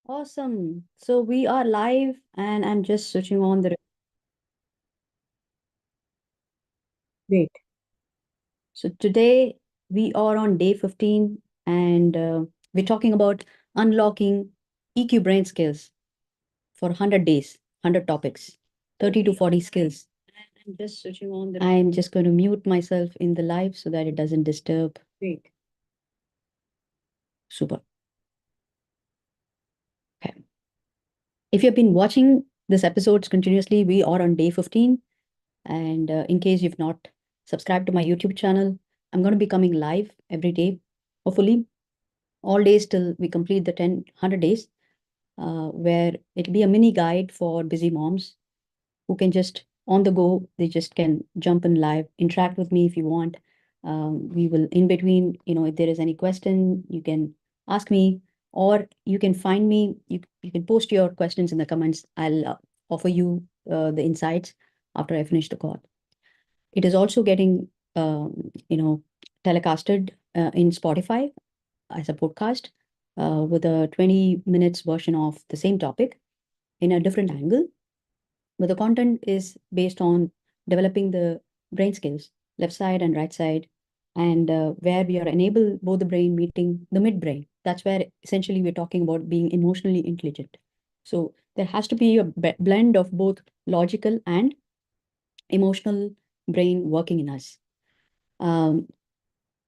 Awesome. So we are live and I'm just switching on the great. So today we are on day 15 and we're talking about unlocking EQ brain skills for 100 days, 100 topics, 30 to 40 skills. I'm just switching on the I'm just going to mute myself in the live so that it doesn't disturb. Great. Super. Okay. If you've been watching this episodes continuously, we are on day 15. And in case you've not subscribed to my YouTube channel, I'm going to be coming live every day, hopefully, all days till we complete the 100 days, where it'll be a mini guide for busy moms who can just on the go, they just can jump in live, interact with me if you want. We will, in between, if there is any question, you can ask me, or you can find me. You can post your questions in the comments. I'll offer you the insights after I finish the call. It is also getting, telecasted in Spotify as a podcast with a 20 minutes version of the same topic in a different angle. But the content is based on developing the brain skills, left side and right side, and where we are enable both the brain meeting the midbrain. That's where essentially we're talking about being emotionally intelligent. So there has to be a blend of both logical and emotional brain working in us. Um,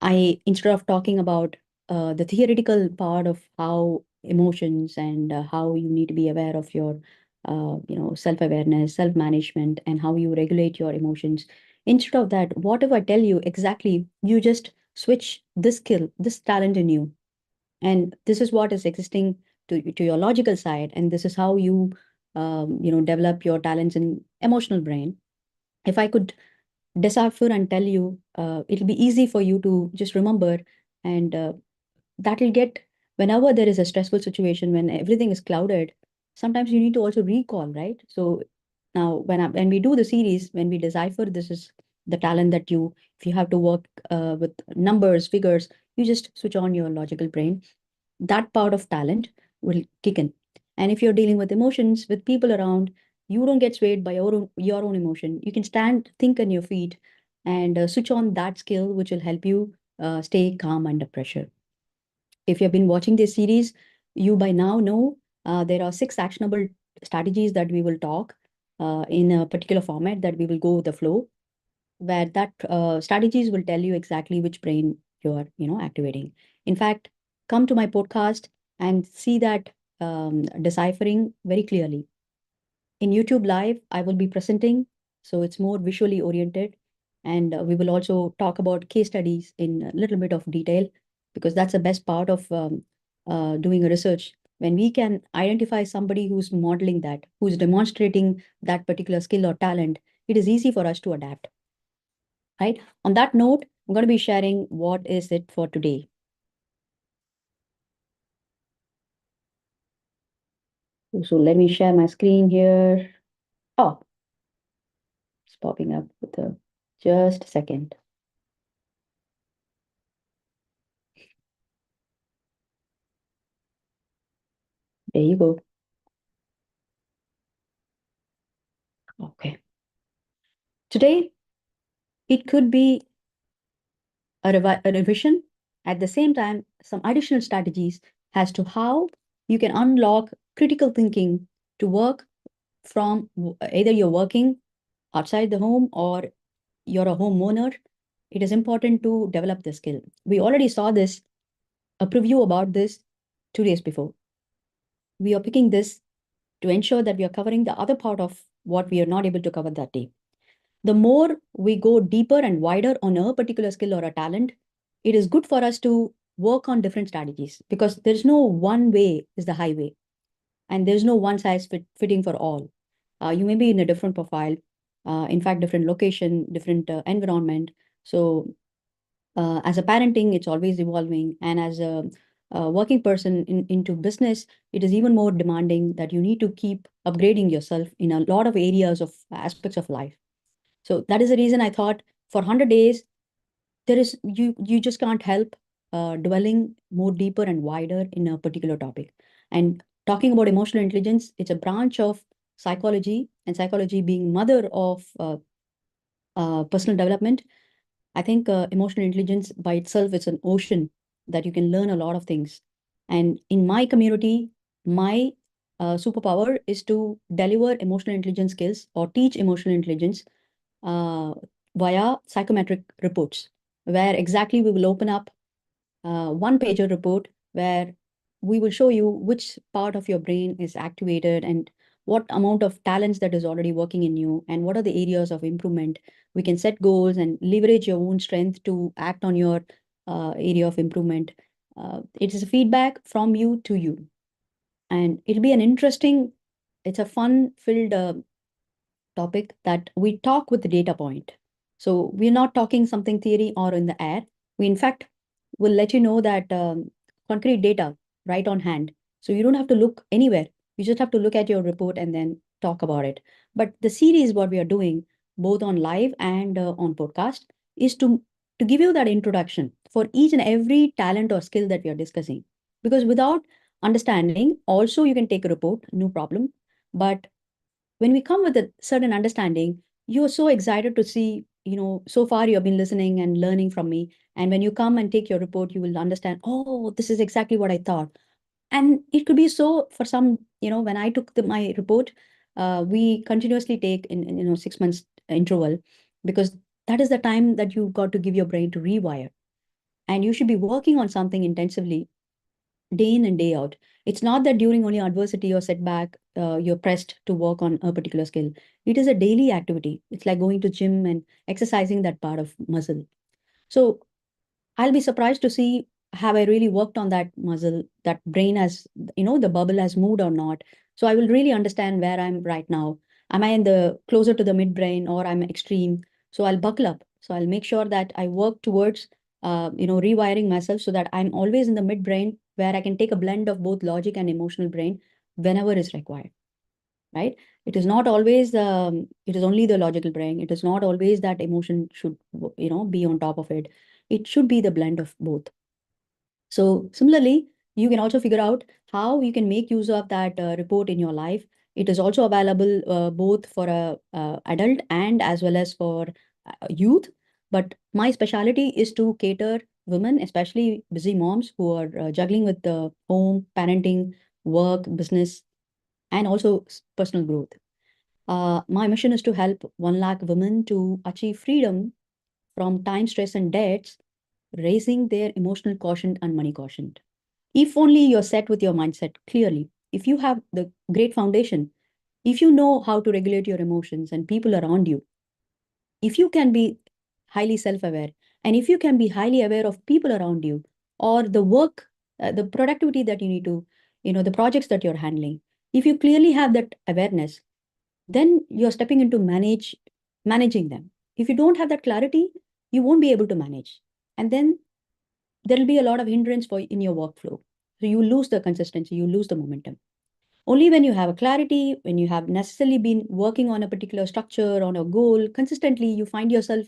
instead of talking about the theoretical part of how emotions and how you need to be aware of your, self-awareness, self-management, and how you regulate your emotions. Instead of that, what if I tell you exactly, you just switch this skill, this talent in you, and this is what is existing to your logical side, and this is how you, develop your talents in emotional brain. If I could decipher and tell you, it'll be easy for you to just remember, and that'll get whenever there is a stressful situation, when everything is clouded, sometimes you need to also recall, right? So now when we do the series, when we decipher, this is the talent that you, if you have to work with numbers, figures, you just switch on your logical brain. That part of talent will kick in. And if you're dealing with emotions, with people around, you don't get swayed by your own emotion. You can stand, think on your feet, and switch on that skill, which will help you stay calm under pressure. If you've been watching this series, you by now know there are 6 actionable strategies that we will talk in a particular format, that we will go with the flow, where that strategies will tell you exactly which brain you're, activating. In fact, come to my podcast and see that deciphering very clearly. In YouTube Live, I will be presenting, so it's more visually oriented. And we will also talk about case studies in a little bit of detail, because that's the best part of doing a research. When we can identify somebody who's modeling that, who's demonstrating that particular skill or talent, it is easy for us to adapt, right? On that note, I'm going to be sharing what is it for today. So let me share my screen here. Oh, it's popping up with a just a second. There you go. Okay. Today, it could be a revision, at the same time, some additional strategies as to how you can unlock critical thinking to work from either you're working outside the home or you're a homeowner. It is important to develop the skill. We already saw this, a preview about this 2 days before. We are picking this to ensure that we are covering the other part of what we are not able to cover that day. The more we go deeper and wider on a particular skill or a talent, it is good for us to work on different strategies, because there's no one way is the highway, and there's no one size fitting for all. You may be in a different profile, in fact, different location, different environment. So as a parenting, it's always evolving, and as a working person into business, it is even more demanding, that you need to keep upgrading yourself in a lot of areas of aspects of life. So that is the reason I thought, for 100 days, there is, you just can't help dwelling more deeper and wider in a particular topic. And talking about emotional intelligence, it's a branch of psychology, and psychology being mother of personal development. I think emotional intelligence by itself is an ocean that you can learn a lot of things. And in my community, my superpower is to deliver emotional intelligence skills or teach emotional intelligence uh, via psychometric reports, where exactly we will open up one pager report where we will show you which part of your brain is activated and what amount of talents that is already working in you and what are the areas of improvement. We can set goals and leverage your own strength to act on your area of improvement. It is a feedback from you to you, and it'll be an interesting, it's a fun filled topic that we talk with the data point. So we're not talking something theory or in the air. We, in fact, will let you know that concrete data right on hand. So you don't have to look anywhere. You just have to look at your report and then talk about it. But the series, what we are doing, both on live and on podcast, is to give you that introduction for each and every talent or skill that we are discussing. Because without understanding, also you can take a report, no problem. But when we come with a certain understanding, you're so excited to see, so far you have been listening and learning from me. And when you come and take your report, you will understand, oh, this is exactly what I thought. And it could be so for some, when I took my report, we continuously take in 6 months interval, because that is the time that you got to give your brain to rewire. And you should be working on something intensively day in and day out. It's not that during only adversity or setback, you're pressed to work on a particular skill. It is a daily activity. It's like going to gym and exercising that part of muscle. So I'll be surprised to see, have I really worked on that muscle, that brain has, the bubble has moved or not. So I will really understand where I'm right now. Am I in the closer to the midbrain or I'm extreme? So I'll buckle up. So I'll make sure that I work towards, rewiring myself so that I'm always in the midbrain where I can take a blend of both logic and emotional brain whenever is required, right? It is not always, it is only the logical brain. It is not always that emotion should, be on top of it. It should be the blend of both. So similarly, you can also figure out how you can make use of that report in your life. It is also available both for a adult and as well as for youth. But my specialty is to cater women, especially busy moms who are juggling with the home, parenting, work, business, and also personal growth. My mission is to help 1 lakh women to achieve freedom from time, stress, and debts, raising their emotional quotient and money quotient. If only you're set with your mindset clearly, if you have the great foundation, if you know how to regulate your emotions and people around you, if you can be highly self aware, and if you can be highly aware of people around you or the work, the productivity that you need to, the projects that you're handling, if you clearly have that awareness, then you're stepping into managing them. If you don't have that clarity, you won't be able to manage. And then there'll be a lot of hindrance for in your workflow. So you lose the consistency, you lose the momentum. Only when you have a clarity, when you have necessarily been working on a particular structure, on a goal, consistently, you find yourself,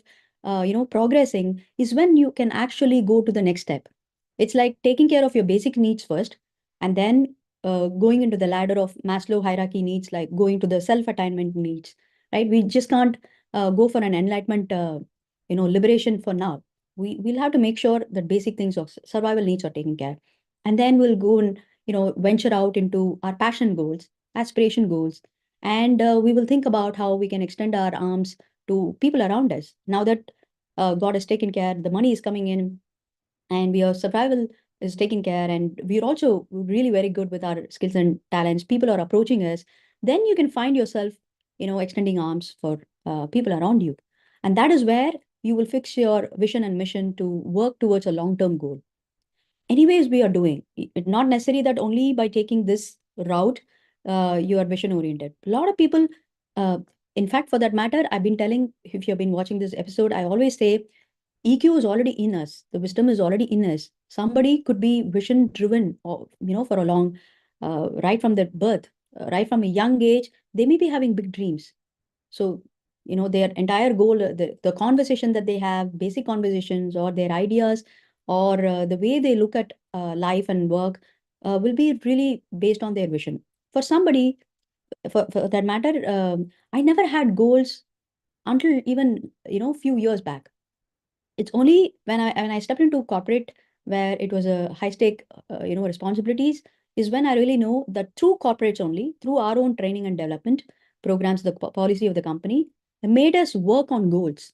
progressing, is when you can actually go to the next step. It's like taking care of your basic needs first, and then going into the ladder of Maslow hierarchy needs, like going to the self-attainment needs, right? We just can't go for an enlightenment, liberation for now. We'll have to make sure that basic things of survival needs are taken care, and then we'll go and venture out into our passion goals, aspiration goals, and we will think about how we can extend our arms to people around us. Now that God has taken care, the money is coming in, and your survival is taken care, and we're also really very good with our skills and talents. People are approaching us. Then you can find yourself, extending arms for people around you, and that is where you will fix your vision and mission to work towards a long-term goal. Anyways we are doing it, not necessary that only by taking this route you are vision oriented. A lot of people, uh, in fact, for that matter, I've been telling, if you've been watching this episode, I always say EQ is already in us, the wisdom is already in us. Somebody could be vision driven, or for a long, right from their birth, right from a young age, they may be having big dreams. So, their entire goal, the conversation that they have, basic conversations or their ideas, or the way they look at life and work, will be really based on their vision. For somebody, for that matter, I never had goals until even, few years back. It's only when I stepped into corporate, where it was a high stake, responsibilities, is when I really know that through corporates only, through our own training and development programs, the policy of the company, it made us work on goals.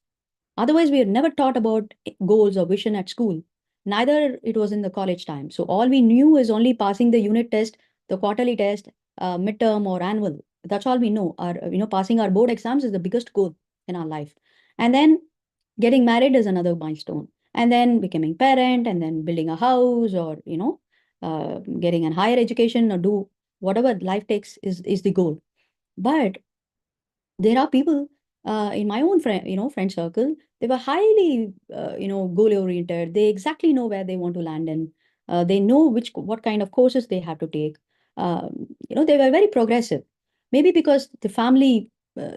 Otherwise, we had never taught about goals or vision at school. Neither it was in the college time. So all we knew is only passing the unit test, the quarterly test, midterm or annual. That's all we know. Passing our board exams is the biggest goal in our life. And then getting married is another milestone. And then becoming parent, and then building a house, or getting a higher education, or do whatever life takes is the goal. But there are people in my own friend circle. They were highly goal oriented. They exactly know where they want to land in. They know what kind of courses they have to take. They were very progressive, maybe because the family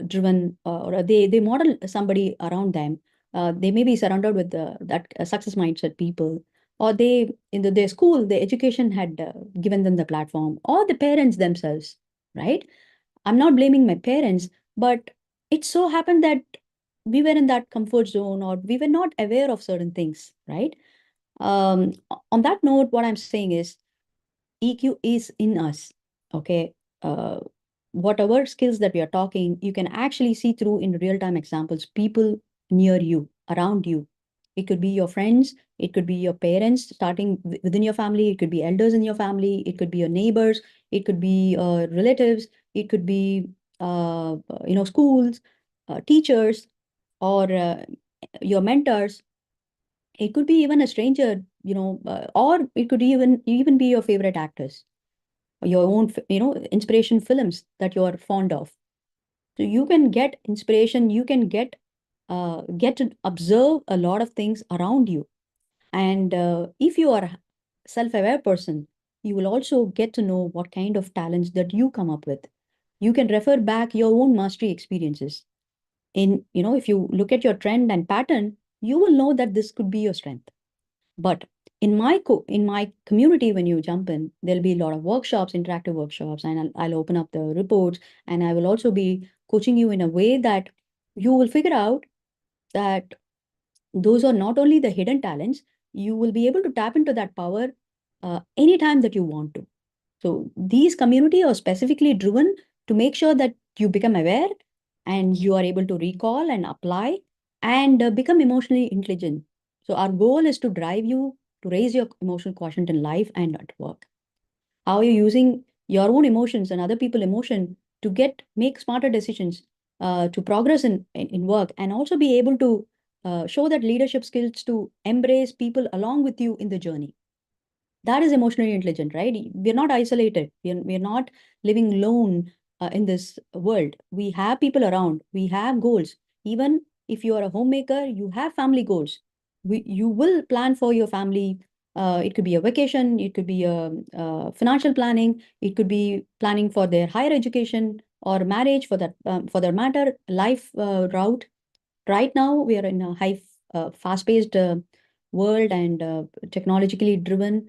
driven, or they model somebody around them. They may be surrounded with that success mindset people, or they in their school, the education had given them the platform, or the parents themselves, right? I'm not blaming my parents, but it so happened that we were in that comfort zone, or we were not aware of certain things, right? On that note, what I'm saying is EQ is in us. Okay. Uh, Whatever skills that we are talking, you can actually see through in real time examples, people near you, around you. It could be your friends, it could be your parents starting within your family, it could be elders in your family, it could be your neighbors, it could be relatives, it could be schools, teachers, or your mentors. It could be even a stranger, or it could even be your favorite actors, your own, inspiration films that you're fond of. So you can get inspiration, you can get to observe a lot of things around you. And if you are a self-aware person, you will also get to know what kind of talents that you come up with. You can refer back your own mastery experiences. If you look at your trend and pattern, you will know that this could be your strength. But in my community, when you jump in, there'll be a lot of workshops, interactive workshops, and I'll open up the reports, and I will also be coaching you in a way that you will figure out that those are not only the hidden talents, you will be able to tap into that power anytime that you want to. So these community are specifically driven to make sure that you become aware, and you are able to recall and apply, and become emotionally intelligent. So our goal is to drive you to raise your emotional quotient in life and at work. How are you using your own emotions and other people emotion to make smarter decisions, to progress in work, and also be able to show that leadership skills to embrace people along with you in the journey. That is emotionally intelligent, right? We're not isolated. We're not living alone in this world. We have people around. We have goals. Even if you are a homemaker, you have family goals. You will plan for your family. It could be a vacation. It could be a financial planning. It could be planning for their higher education or marriage, for their matter, life route. Right now, we are in a fast-paced world, and technologically driven.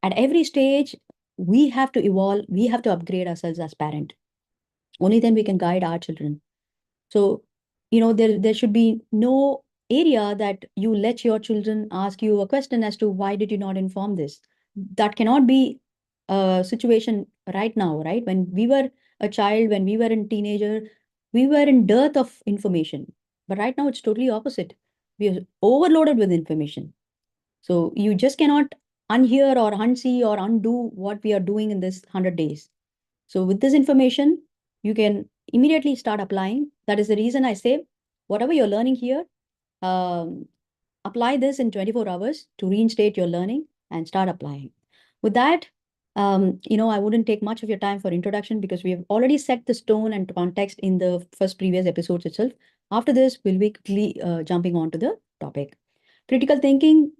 At every stage, we have to evolve, we have to upgrade ourselves as parent. Only then we can guide our children. So, there should be no area that you let your children ask you a question as to why did you not inform this. That cannot be a situation right now, right? When we were a child, when we were a teenager, we were in dearth of information. But right now it's totally opposite. We are overloaded with information. So you just cannot unhear or unsee or undo what we are doing in this 100 days. So with this information, you can immediately start applying. That is the reason I say, whatever you're learning here, um, apply this in 24 hours to reinstate your learning and start applying. With that, I wouldn't take much of your time for introduction, because we have already set the tone and context in the first previous episodes itself. After this, we'll be quickly jumping on to the topic. Critical thinking,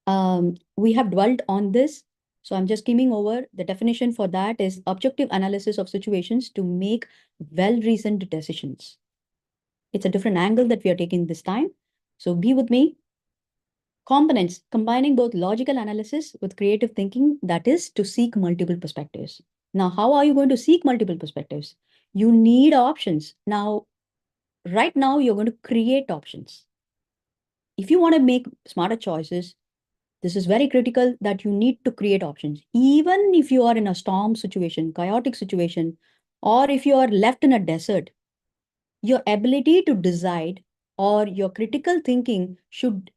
we have dwelt on this. So I'm just skimming over. The definition for that is objective analysis of situations to make well-reasoned decisions. It's a different angle that we are taking this time. So be with me. Components, combining both logical analysis with creative thinking, that is to seek multiple perspectives. Now, how are you going to seek multiple perspectives? You need options. Now, right now, you're going to create options. If you want to make smarter choices, this is very critical that you need to create options. Even if you are in a storm situation, chaotic situation, or if you are left in a desert, your ability to decide or your critical thinking should,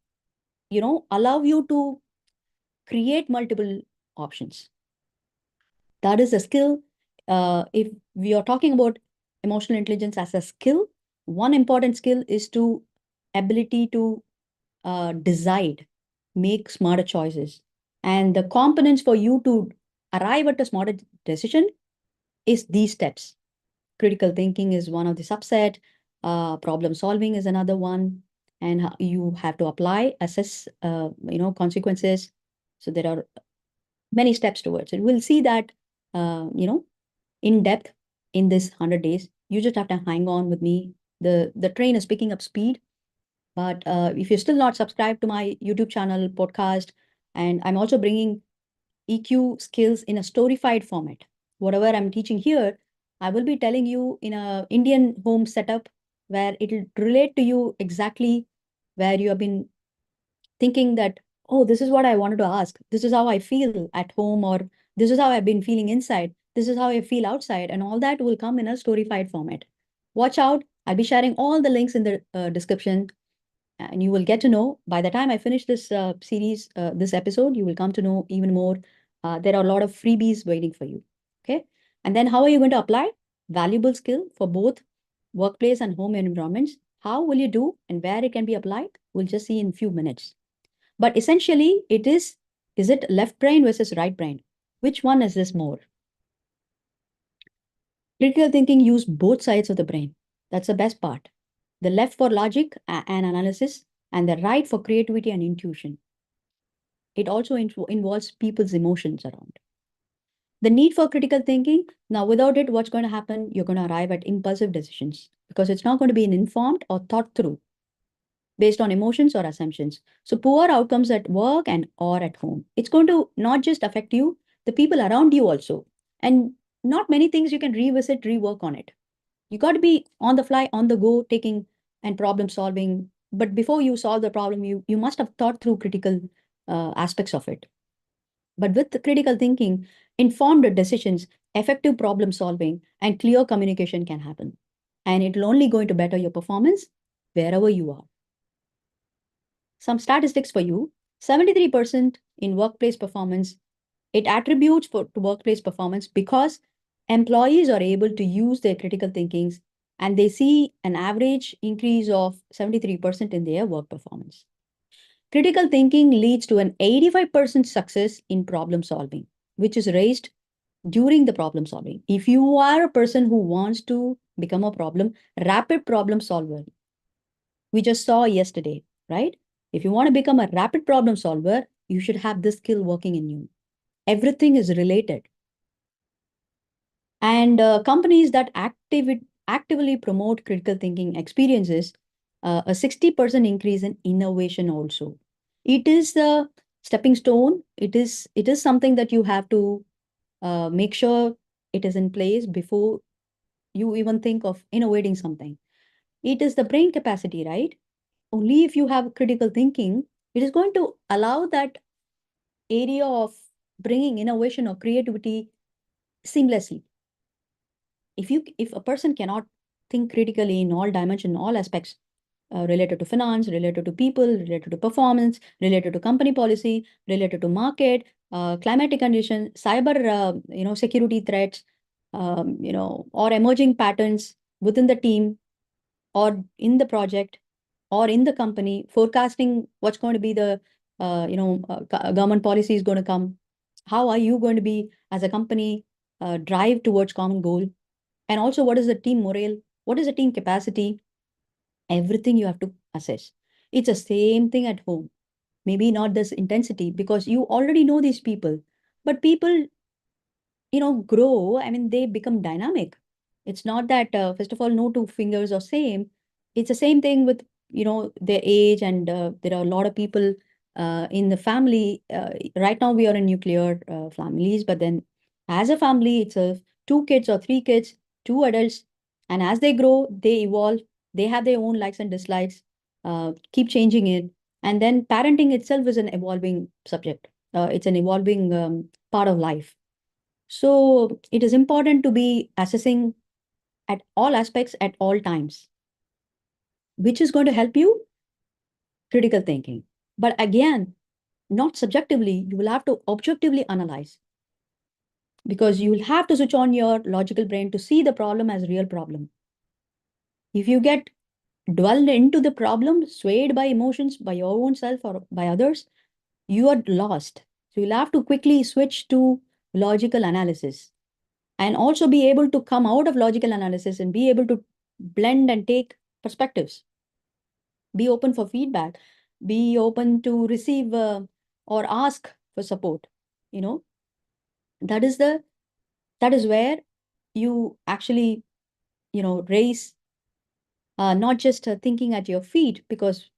allow you to create multiple options. That is a skill. If we are talking about emotional intelligence as a skill, one important skill is to ability to decide, make smarter choices. And the components for you to arrive at a smarter decision is these steps. Critical thinking is one of the subset. Problem solving is another one. And you have to apply, assess, consequences. So there are many steps towards it. We'll see that, in depth in this 100 days. You just have to hang on with me. The train is picking up speed. But if you're still not subscribed to my YouTube channel, podcast, and I'm also bringing EQ skills in a storyfied format. Whatever I'm teaching here, I will be telling you in a Indian home setup where it'll relate to you exactly where you have been thinking that, oh, this is what I wanted to ask. This is how I feel at home, or this is how I've been feeling inside. This is how I feel outside. And all that will come in a storyfied format. Watch out. I'll be sharing all the links in the description, and you will get to know by the time I finish this series, this episode, you will come to know even more. There are a lot of freebies waiting for you. Okay. And then how are you going to apply valuable skill for both workplace and home environments? How will you do and where it can be applied? We'll just see in a few minutes. But essentially, is it left brain versus right brain? Which one is this more? Critical thinking use both sides of the brain. That's the best part. The left for logic and analysis, and the right for creativity and intuition. It also involves people's emotions around. The need for critical thinking, now without it, what's going to happen? You're going to arrive at impulsive decisions because it's not going to be an informed or thought through based on emotions or assumptions. So poor outcomes at work and or at home. It's going to not just affect you, the people around you also. And not many things you can revisit, rework on it. You got to be on the fly, on the go, taking and problem solving. But before you solve the problem, you must have thought through critical aspects of it. But with the critical thinking, informed decisions, effective problem solving, and clear communication can happen. And it'll only going to better your performance wherever you are. Some statistics for you. 73% in workplace performance, it attributes to workplace performance because employees are able to use their critical thinkings and they see an average increase of 73% in their work performance. Critical thinking leads to an 85% success in problem solving, which is raised during the problem solving. If you are a person who wants to become a rapid problem solver, we just saw yesterday, right? If you want to become a rapid problem solver, you should have this skill working in you. Everything is related. And companies that actively promote critical thinking experiences, a 60% increase in innovation also. It is a stepping stone. It is something that you have to make sure it is in place before you even think of innovating something. It is the brain capacity, right? Only if you have critical thinking, it is going to allow that area of bringing innovation or creativity seamlessly. If a person cannot think critically in all dimensions, all aspects, related to finance, related to people, related to performance, related to company policy, related to market, climatic conditions, cyber, security threats, or emerging patterns within the team or in the project or in the company, forecasting what's going to be the, government policy is going to come. How are you going to be as a company drive towards common goal? And also, what is the team morale? What is the team capacity? Everything you have to assess. It's the same thing at home. Maybe not this intensity because you already know these people, but people, grow. I mean, they become dynamic. It's not that, first of all, no two fingers are same. It's the same thing with, their age. And there are a lot of people in the family, right now we are in nuclear families, but then as a family itself, two kids or three kids, two adults, and as they grow, they evolve, they have their own likes and dislikes, keep changing it. And then parenting itself is an evolving subject. It's an evolving part of life. So it is important to be assessing at all aspects at all times, which is going to help you critical thinking. But again, not subjectively, you will have to objectively analyze, because you will have to switch on your logical brain to see the problem as real problem. If you get dwelled into the problem, swayed by emotions, by your own self or by others, you are lost. So you'll have to quickly switch to logical analysis, and also be able to come out of logical analysis and be able to blend and take perspectives. Be open for feedback, be open to receive or ask for support. You know, that is the that is where you actually, raise not just thinking at your feet, because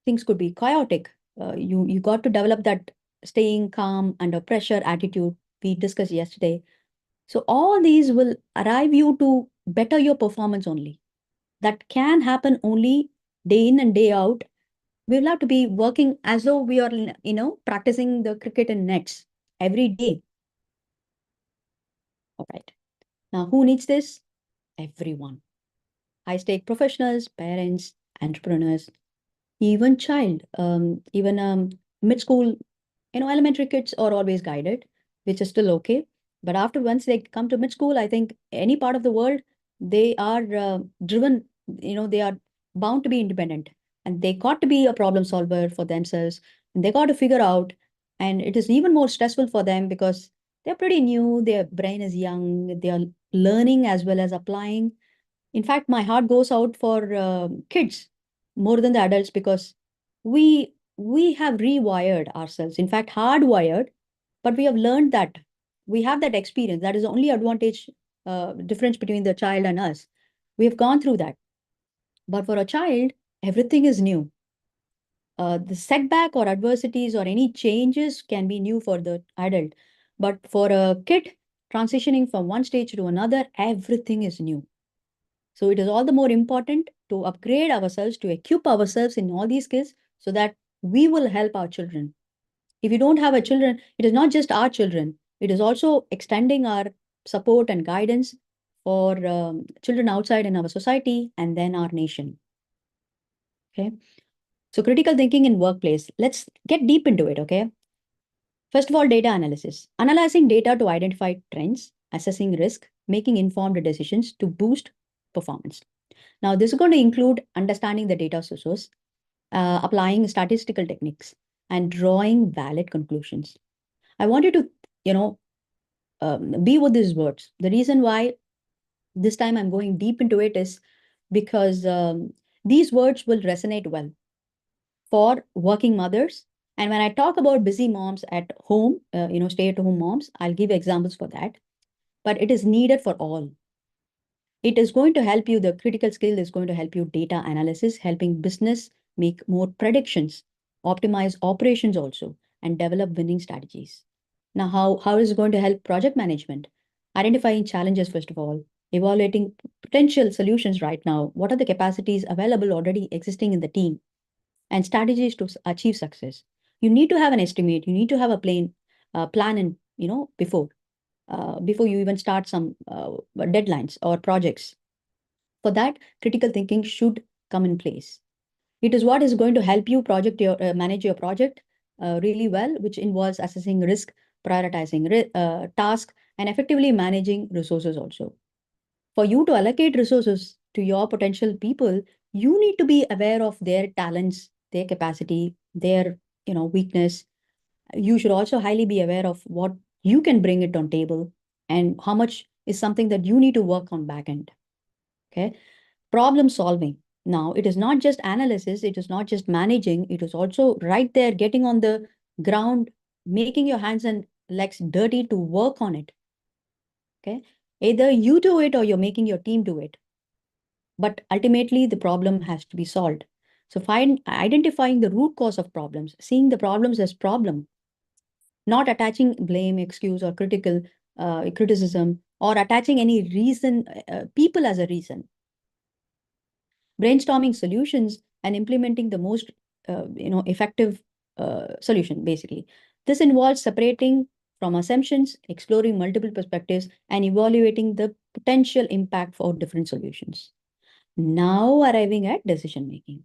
things could be chaotic. You got to develop that staying calm under pressure attitude we discussed yesterday. So all these will arrive you to better your performance only. That can happen only day in and day out. We will have to be working as though we are, practicing the cricket in nets every day. All right. Now, who needs this? Everyone. High stake professionals, parents, entrepreneurs, even child, even mid school, elementary kids are always guided, which is still okay. But after once they come to mid school, I think any part of the world, they are driven, they are bound to be independent, and they got to be a problem solver for themselves. And they got to figure out, and it is even more stressful for them because they're pretty new, their brain is young, they are learning as well as applying. In fact, my heart goes out for kids more than the adults, because we have rewired ourselves. In fact, hardwired, but we have learned that we have that experience. That is the only advantage, difference between the child and us. We have gone through that. But for a child, everything is new. The setback or adversities or any changes can be new for the adult. But for a kid transitioning from one stage to another, everything is new. So it is all the more important to upgrade ourselves, to equip ourselves in all these skills so that we will help our children. If you don't have a children, it is not just our children, it is also extending our support and guidance for children outside in our society and then our nation. Okay. So critical thinking in workplace, let's get deep into it. Okay. First of all, data analysis. Analyzing data to identify trends, assessing risk, making informed decisions to boost performance. Now, this is going to include understanding the data sources, applying statistical techniques, and drawing valid conclusions. I want you to, be with these words. The reason why this time I'm going deep into it is because these words will resonate well for working mothers. And when I talk about busy moms at home, stay-at-home moms, I'll give examples for that. But it is needed for all. It is going to help you. The critical skill is going to help you data analysis, helping business make more predictions, optimize operations also, and develop winning strategies. Now, how is it going to help project management? Identifying challenges, first of all, evaluating potential solutions right now. What are the capacities available already existing in the team, and strategies to achieve success? You need to have an estimate. You need to have a plan in, before you even start some deadlines or projects. For that, critical thinking should come in place. It is what is going to help you manage your project really well, which involves assessing risk, prioritizing task, and effectively managing resources also. For you to allocate resources to your potential people, you need to be aware of their talents, their capacity, their weakness. You should also highly be aware of what you can bring it on table and how much is something that you need to work on back end. Okay. Problem solving. Now, it is not just analysis, it is not just managing, it is also right there getting on the ground, making your hands and legs dirty to work on it. Okay. Either you do it or you're making your team do it. But ultimately, the problem has to be solved. So identifying the root cause of problems, seeing the problems as problem, not attaching blame, excuse, or criticism, or attaching any reason, people as a reason. Brainstorming solutions and implementing the most effective solution, basically. This involves separating from assumptions, exploring multiple perspectives, and evaluating the potential impact for different solutions. Now arriving at decision making.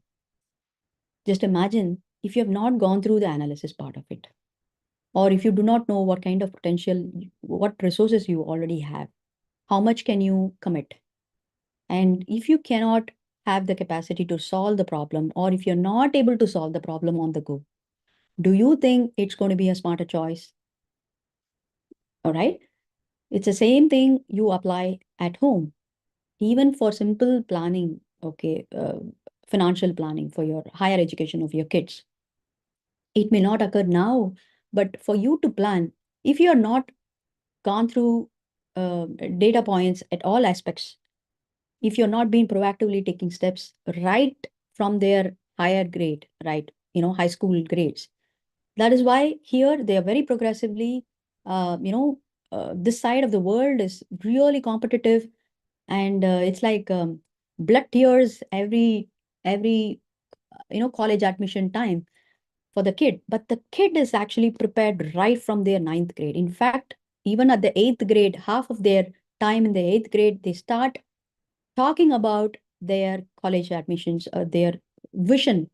Just imagine if you have not gone through the analysis part of it, or if you do not know what kind of potential, what resources you already have, how much can you commit? And if you cannot have the capacity to solve the problem, or if you're not able to solve the problem on the go, do you think it's going to be a smarter choice? All right. It's the same thing you apply at home, even for simple planning, okay, financial planning for your higher education of your kids. It may not occur now, but for you to plan, if you are not gone through data points at all aspects, if you're not been proactively taking steps right from their higher grade, right, high school grades. That is why here they are very progressively, this side of the world is really competitive, and it's like blood tears every college admission time for the kid. But the kid is actually prepared right from their ninth grade. In fact, even at the eighth grade, half of their time in the eighth grade, they start talking about their college admissions, their vision,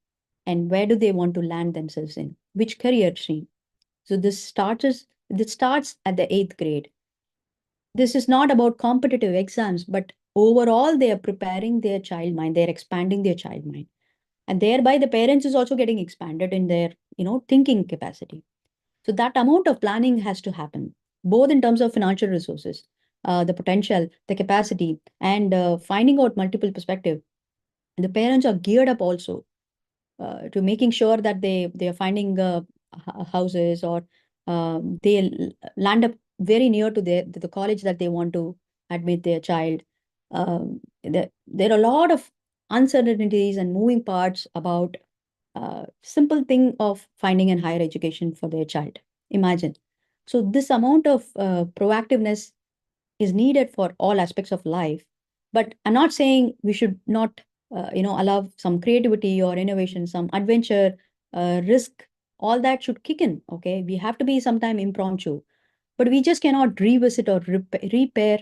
and where do they want to land themselves in, which career stream. So this starts at the eighth grade. This is not about competitive exams, but overall they are preparing their child mind, they're expanding their child mind. And thereby the parents is also getting expanded in their, thinking capacity. So that amount of planning has to happen, both in terms of financial resources, the potential, the capacity, and finding out multiple perspective. The parents are geared up also to making sure that they are finding houses, or they land up very near to the college that they want to admit their child. There are a lot of uncertainties and moving parts about simple thing of finding a higher education for their child. Imagine. So this amount of proactiveness is needed for all aspects of life. But I'm not saying we should not, allow some creativity or innovation, some adventure, risk, all that should kick in. Okay. We have to be sometime impromptu, but we just cannot revisit or repair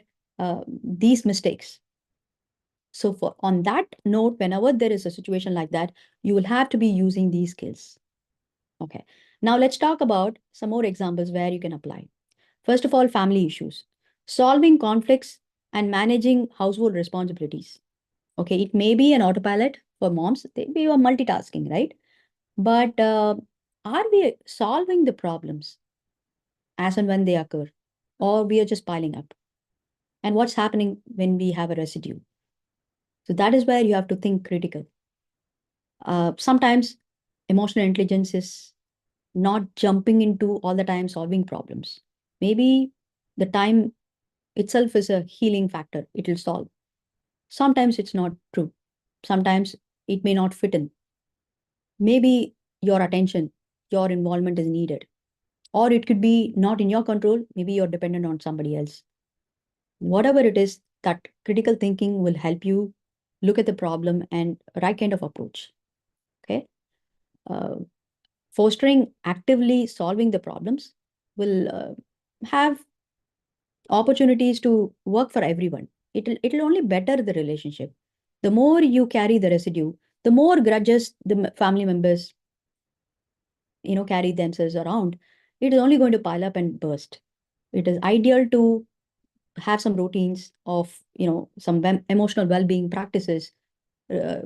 these mistakes. So for on that note, whenever there is a situation like that, you will have to be using these skills. Okay. Now let's talk about some more examples where you can apply. First of all, family issues, solving conflicts and managing household responsibilities. Okay, it may be an autopilot for moms. They be multitasking, right? But are we solving the problems as and when they occur, or we are just piling up? And what's happening when we have a residue? So that is where you have to think critical. Sometimes emotional intelligence is not jumping into all the time solving problems. Maybe the time itself is a healing factor. It will solve. Sometimes it's not true. Sometimes it may not fit in. Maybe your attention, your involvement is needed. Or it could be not in your control. Maybe you're dependent on somebody else. Whatever it is, that critical thinking will help you look at the problem and right kind of approach. Okay. Uh, Fostering actively solving the problems will have opportunities to work for everyone. It'll only better the relationship. The more you carry the residue, the more grudges the family members, carry themselves around. It is only going to pile up and burst. It is ideal to have some routines of, some emotional well-being practices, uh,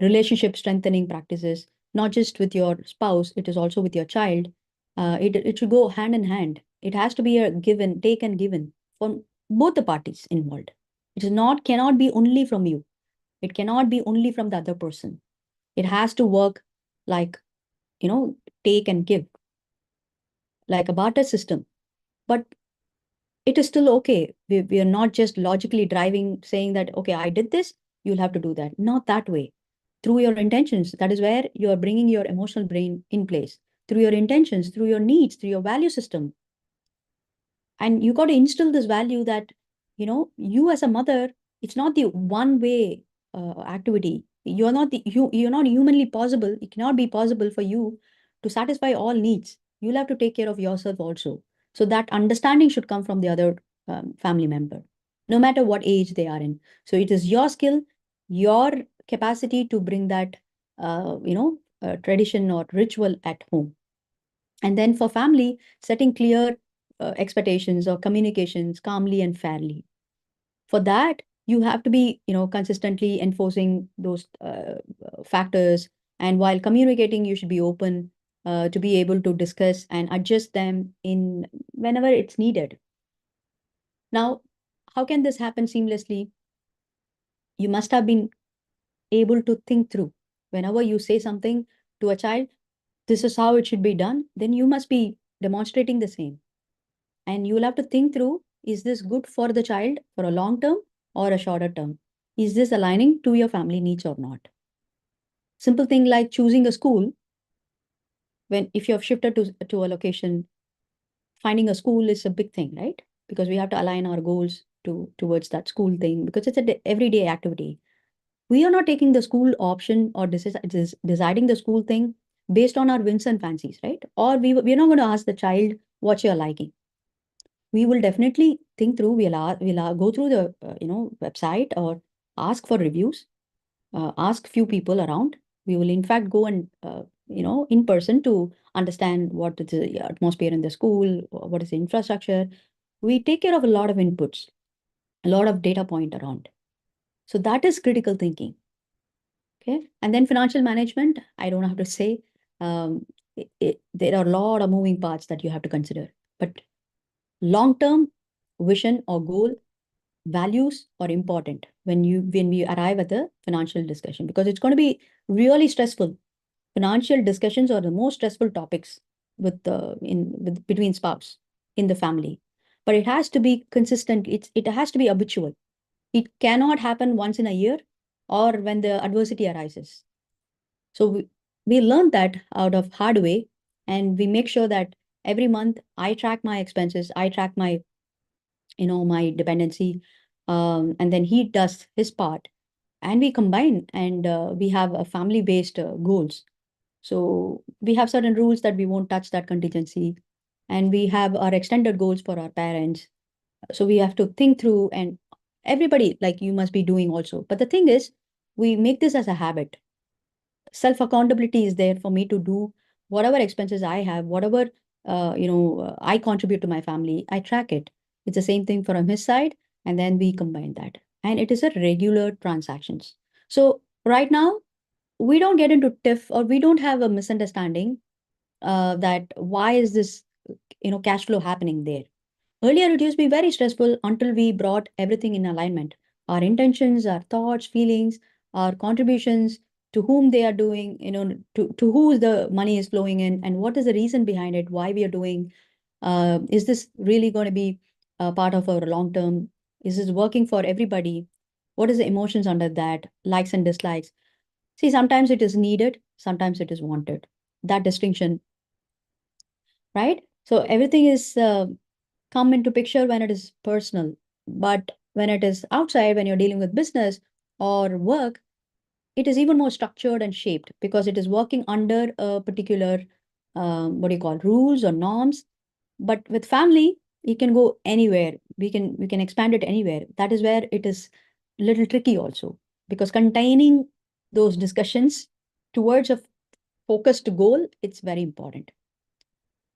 relationship strengthening practices, not just with your spouse, it is also with your child. It should go hand in hand. It has to be a given, take and given from both the parties involved. It is not, cannot be only from you. It cannot be only from the other person. It has to work like, take and give, like a barter system. But it is still okay. We are not just logically driving, saying that, okay, I did this, you'll have to do that. Not that way. through your intentions. That is where you are bringing your emotional brain in place, through your intentions, through your needs, through your value system. And you got to instill this value that, you as a mother, it's not the one way activity. You're not humanly possible. It cannot be possible for you to satisfy all needs. You'll have to take care of yourself also. So that understanding should come from the other family member, no matter what age they are in. So it is your skill, your capacity to bring that, tradition or ritual at home. And then for family, setting clear expectations or communications calmly and fairly. For that, you have to be, consistently enforcing those factors. And while communicating, you should be open to be able to discuss and adjust them in whenever it's needed. Now, how can this happen seamlessly? You must have been able to think through. Whenever you say something to a child, this is how it should be done, then you must be demonstrating the same. And you'll have to think through, is this good for the child for a long term or a shorter term? Is this aligning to your family needs or not? Simple thing like choosing a school, when if you have shifted to a location, finding a school is a big thing, right? Because we have to align our goals towards that school thing, because it's a everyday activity. We are not taking the school option or deciding the school thing based on our whims and fancies, right? Or we're not going to ask the child what you're liking. We will definitely think through. We'll go through the website, or ask for reviews, ask few people around. We will in fact go and in person to understand what is the atmosphere in the school, what is the infrastructure. We take care of a lot of inputs, a lot of data point around. So that is critical thinking. Okay, and then financial management, I don't have to say. There are a lot of moving parts that you have to consider, but long term vision or goal, values are important when we arrive at the financial discussion, because it's going to be really stressful. Financial discussions are the most stressful topics with between spouse in the family. But it has to be consistent. It has to be habitual. It cannot happen once in a year or when the adversity arises. So we learned that out of hard way, and we make sure that every month I track my expenses, I track my dependency, and then he does his part, and we combine, and we have a family based goals. So we have certain rules that we won't touch that contingency, and we have our extended goals for our parents. So we have to think through, and everybody, like, you must be doing also. But the thing is, we make this as a habit. Self accountability is there for me to do whatever expenses I have, whatever I contribute to my family. I track it. It's the same thing from his side, and then we combine that, and it is a regular transactions. So right now, we don't get into tiff, or we don't have a misunderstanding that why is this cash flow happening there. Earlier, it used to be very stressful until we brought everything in alignment. Our intentions, our thoughts, feelings, our contributions, to whom they are doing, to who the money is flowing in, and what is the reason behind it, why we are doing. Is this really going to be a part of our long term? Is this working for everybody? What is the emotions under that? Likes and dislikes. See, sometimes it is needed, sometimes it is wanted. That distinction, right? So everything is come into picture when it is personal. But when it is outside, when you're dealing with business or work, it is even more structured and shaped, because it is working under a particular, what do you call, rules or norms. But with family, it can go anywhere. We can expand it anywhere. That is where it is a little tricky also, because containing those discussions towards a focused goal, it's very important.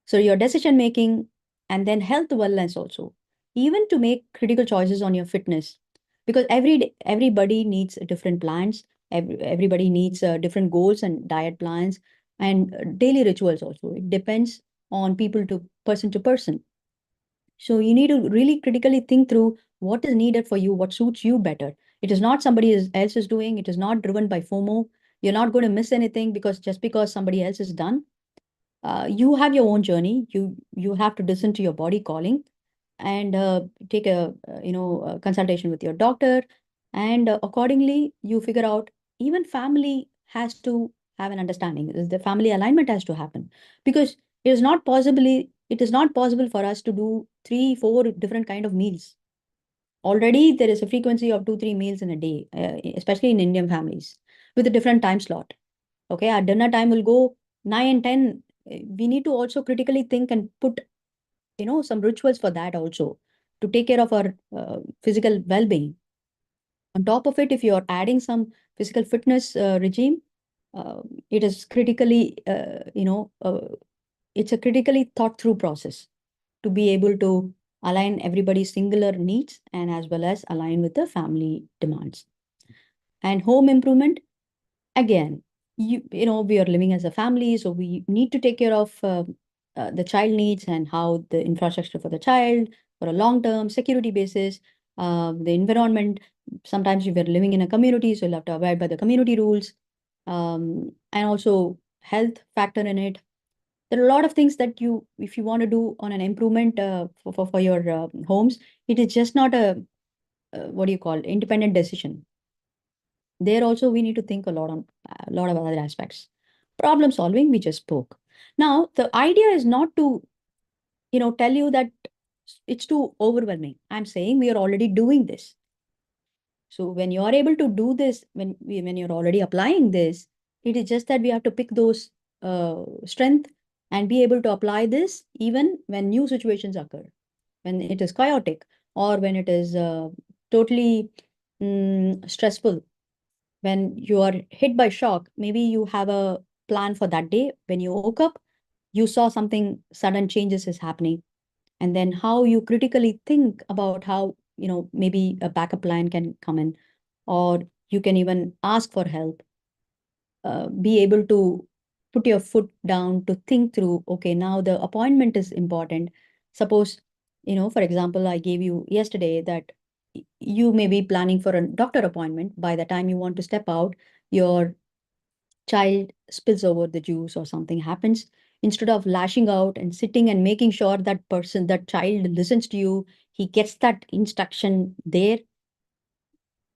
So your decision making, and then health wellness also, even to make critical choices on your fitness, because everybody needs different plans. Everybody needs different goals and diet plans, and daily rituals also. It depends on people to person. So you need to really critically think through what is needed for you, what suits you better. It is not somebody else is doing. It is not driven by FOMO. You're not going to miss anything because somebody else is done. You have your own journey. You have to listen to your body calling, and take a consultation with your doctor, and accordingly you figure out. Even family has to have an understanding. The family alignment has to happen, because it is not possible for us to do 3 4 different kind of meals. Already there is a frequency of 2 3 meals in a day, especially in Indian families, with a different time slot. Okay, our dinner time will go 9 and 10. We need to also critically think and put, some rituals for that also, to take care of our physical well-being. On top of it, if you are adding some physical fitness regime, it is critically, it's a critically thought through process to be able to align everybody's singular needs and as well as align with the family demands. And home improvement, again, we are living as a family, so we need to take care of the child needs and how the infrastructure for the child for a long term security basis, the environment. Sometimes we were living in a community, so you'll have to abide by the community rules, and also health factor in it. There are a lot of things that if you want to do on an improvement for your homes, it is just not a what do you call independent decision. There also we need to think a lot of other aspects. Problem solving, we just spoke. Now the idea is not to tell you that it's too overwhelming. I'm saying we are already doing this. So when you are able to do this, when you're already applying this, it is just that we have to pick those strength and be able to apply this even when new situations occur, when it is chaotic, or when it is totally stressful. When you are hit by shock, maybe you have a plan for that day. When you woke up, you saw something sudden changes is happening. And then how you critically think about how, maybe a backup plan can come in, or you can even ask for help, be able to put your foot down to think through, okay, now the appointment is important. Suppose, for example, I gave you yesterday that you may be planning for a doctor appointment. By the time you want to step out, your child spills over the juice or something happens. Instead of lashing out and sitting and making sure that child listens to you, he gets that instruction there.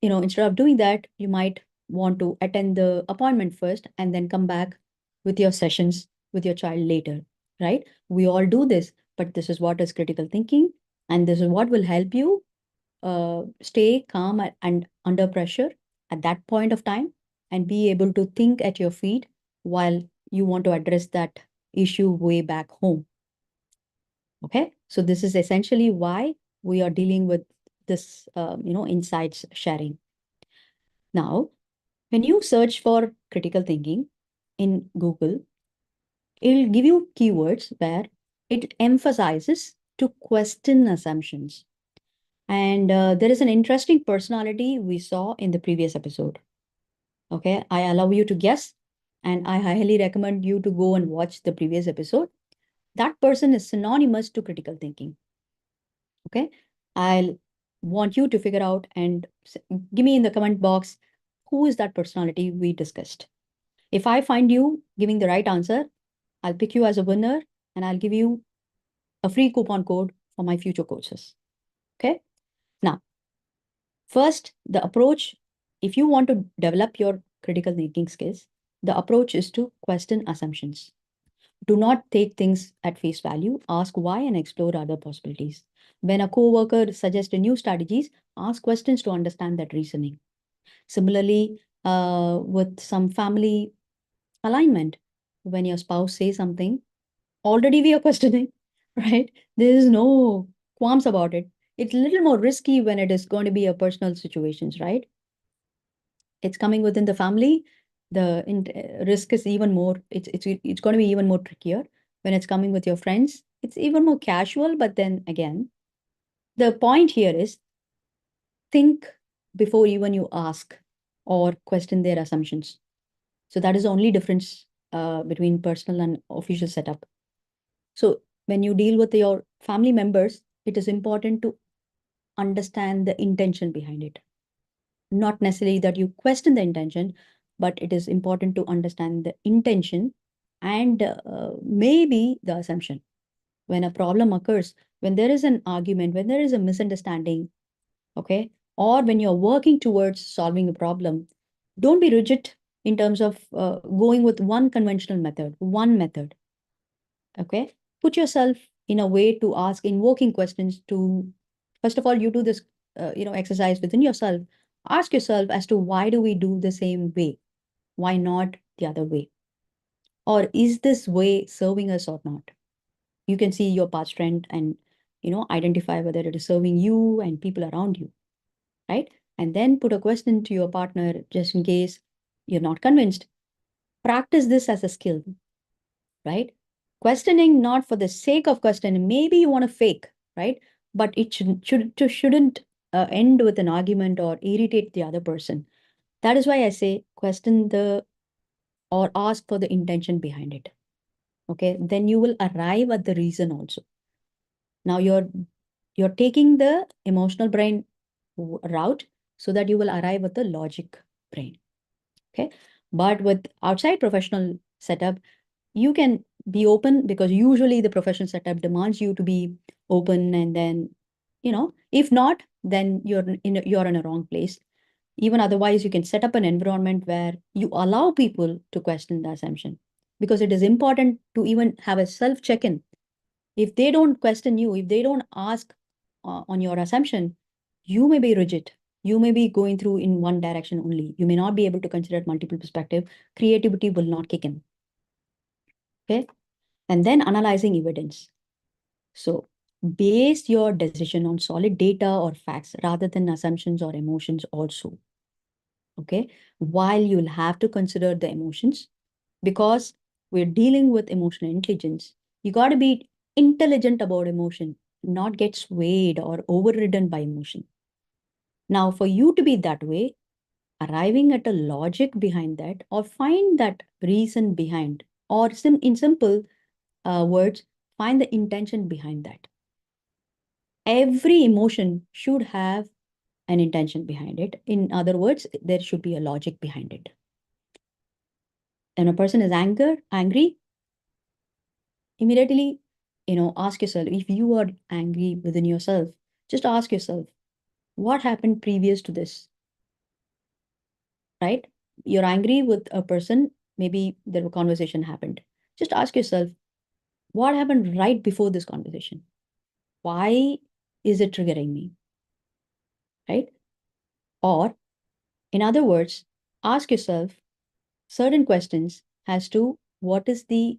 Instead of doing that, you might want to attend the appointment first and then come back with your sessions with your child later, right? We all do this, but this is what is critical thinking, and this is what will help you stay calm and under pressure at that point of time, and be able to think at your feet while you want to address that issue way back home. Okay, so this is essentially why we are dealing with this, insights sharing. Now, when you search for critical thinking in Google, it'll give you keywords where it emphasizes to question assumptions. And there is an interesting personality we saw in the previous episode. Okay, I allow you to guess, and I highly recommend you to go and watch the previous episode. That person is synonymous to critical thinking. Okay, I'll want you to figure out and give me in the comment box who is that personality we discussed. If I find you giving the right answer, I'll pick you as a winner and I'll give you a free coupon code for my future courses. Okay. Now, first, the approach, if you want to develop your critical thinking skills, the approach is to question assumptions. Do not take things at face value. Ask why and explore other possibilities. When a coworker suggests new strategies, ask questions to understand that reasoning. Similarly, with some family alignment, when your spouse says something, already we are questioning, right? There is no qualms about it. It's a little more risky when it is going to be a personal situations, right? It's coming within the family. The risk is even more. It's going to be even more trickier. When it's coming with your friends, it's even more casual. But then again, the point here is think before even you ask or question their assumptions. So that is the only difference between personal and official setup. So when you deal with your family members, it is important to understand the intention behind it. Not necessarily that you question the intention, but it is important to understand the intention and maybe the assumption. When a problem occurs, when there is an argument, when there is a misunderstanding, okay, or when you're working towards solving a problem, don't be rigid in terms of going with one conventional method, one method. Okay. Put yourself in a way to ask invoking questions to, first of all, you do this, exercise within yourself. Ask yourself as to why do we do the same way? Why not the other way? Or is this way serving us or not? You can see your past trend and, identify whether it is serving you and people around you, right? And then put a question to your partner just in case you're not convinced. Practice this as a skill, right? Questioning not for the sake of questioning. Maybe you want to fake, right? But it shouldn't end with an argument or irritate the other person. That is why I say question the or ask for the intention behind it. Okay, then you will arrive at the reason also. Now you're taking the emotional brain route so that you will arrive at the logic brain. Okay, but with outside professional setup, you can be open because usually the professional setup demands you to be open, and then if not, then you're in a wrong place. Even otherwise, you can set up an environment where you allow people to question the assumption, because it is important to even have a self check-in. If they don't question you, if they don't ask on your assumption, you may be rigid. You may be going through in one direction only. You may not be able to consider multiple perspective. Creativity will not kick in. Okay. And then analyzing evidence. So base your decision on solid data or facts rather than assumptions or emotions also. Okay. While you'll have to consider the emotions, because we're dealing with emotional intelligence, you got to be intelligent about emotion, not get swayed or overridden by emotion. Now, for you to be that way, arriving at a logic behind that, or find that reason behind, or in simple words, find the intention behind that. Every emotion should have an intention behind it. In other words, there should be a logic behind it. When a person is angry, immediately, ask yourself, if you are angry within yourself, just ask yourself, what happened previous to this, right? You're angry with a person, maybe the conversation happened. Just ask yourself, what happened right before this conversation? Why is it triggering me, right? Or, in other words, ask yourself certain questions as to what is the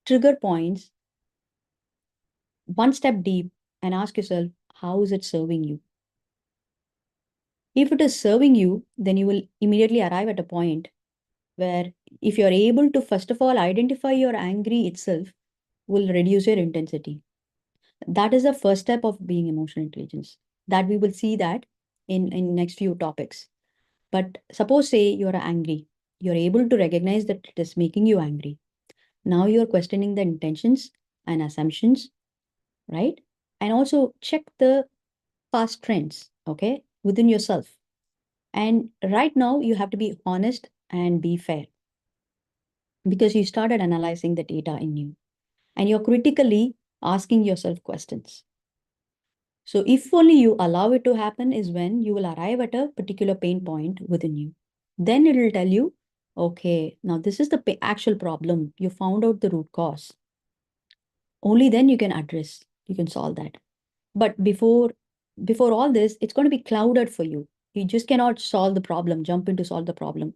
trigger points, one step deep, and ask yourself, how is it serving you? If it is serving you, then you will immediately arrive at a point where, if you're able to, first of all, identify your angry itself, will reduce your intensity. That is the first step of being emotional intelligence. That we will see that in next few topics. But suppose, say, you're angry, you're able to recognize that it is making you angry. Now you're questioning the intentions and assumptions, right? And also check the past trends, okay, within yourself. And right now you have to be honest and be fair, because you started analyzing the data in you and you're critically asking yourself questions. So if only you allow it to happen is when you will arrive at a particular pain point within you. Then it will tell you, okay, now this is the actual problem. You found out the root cause. Only then you can address, you can solve that. But before all this, it's going to be clouded for you. You just cannot solve the problem, jump into solve the problem,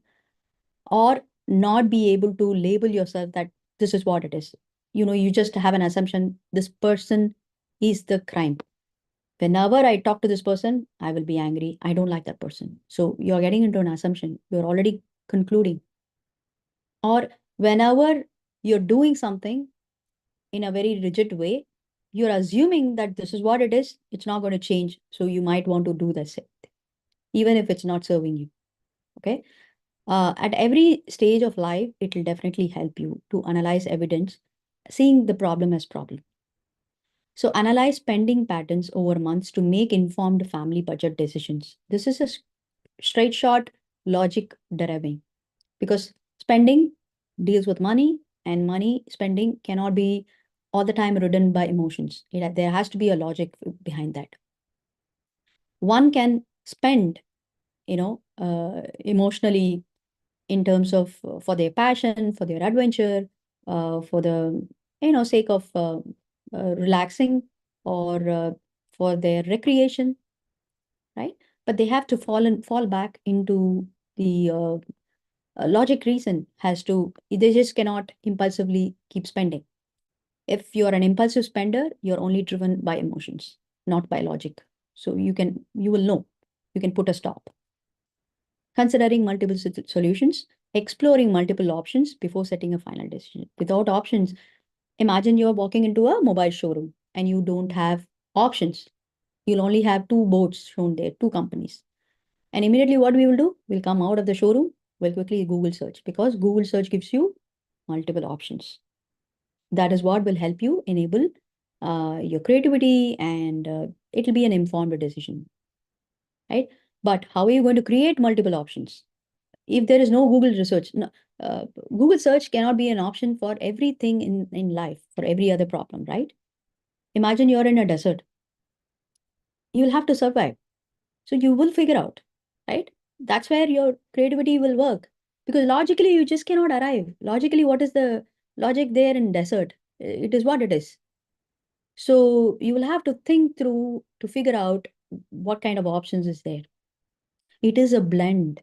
or not be able to label yourself that this is what it is. You just have an assumption, this person is the crime. Whenever I talk to this person, I will be angry. I don't like that person. So you're getting into an assumption. You're already concluding. Or whenever you're doing something in a very rigid way, you're assuming that this is what it is. It's not going to change. So you might want to do this, even if it's not serving you. Okay. At every stage of life, it will definitely help you to analyze evidence, seeing the problem as problem. So analyze spending patterns over months to make informed family budget decisions. This is a straight shot logic deriving, because spending deals with money, and money spending cannot be all the time ridden by emotions. There has to be a logic behind that. One can spend, emotionally in terms of for their passion, for their adventure, for the sake of relaxing, or for their recreation, right? But they have to fall back into the logic reason has to, they just cannot impulsively keep spending. If you're an impulsive spender, you're only driven by emotions, not by logic. So you will know, you can put a stop. Considering multiple solutions, exploring multiple options before setting a final decision. Without options, imagine you're walking into a mobile showroom and you don't have options. You'll only have two boards shown there, two companies. And immediately what we will do, we'll come out of the showroom, we'll quickly Google search, because Google search gives you multiple options. That is what will help you enable your creativity, and it'll be an informed decision, right? But how are you going to create multiple options if there is no Google research? No, Google search cannot be an option for everything in life, for every other problem, right? Imagine you're in a desert. You will have to survive. So you will figure out, right? That's where your creativity will work. Because logically, you just cannot arrive. Logically, what is the logic there in desert? It is what it is. So you will have to think through to figure out what kind of options is there. It is a blend,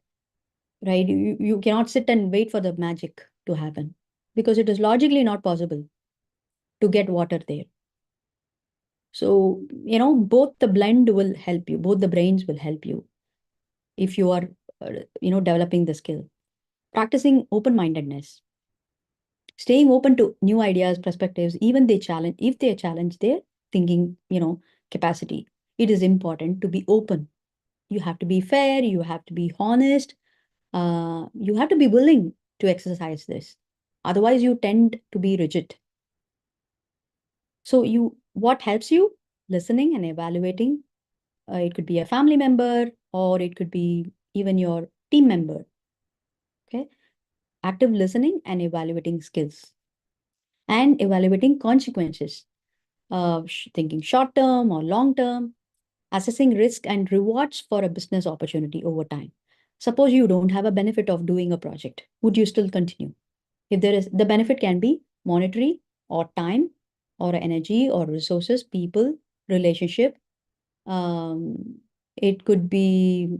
right? You cannot sit and wait for the magic to happen, because it is logically not possible to get water there. So, both the blend will help you, both the brains will help you if you are, developing the skill. Practicing open-mindedness, staying open to new ideas, perspectives, even if they challenge their thinking, capacity. It is important to be open. You have to be fair, you have to be honest, you have to be willing to exercise this. Otherwise, you tend to be rigid. So what helps you? Listening and evaluating. It could be a family member, or it could be even your team member. Okay. Active listening and evaluating skills, and evaluating consequences, thinking short term or long term, assessing risk and rewards for a business opportunity over time. Suppose you don't have a benefit of doing a project, would you still continue? If there is, the benefit can be monetary, or time, or energy, or resources, people, relationship. It could be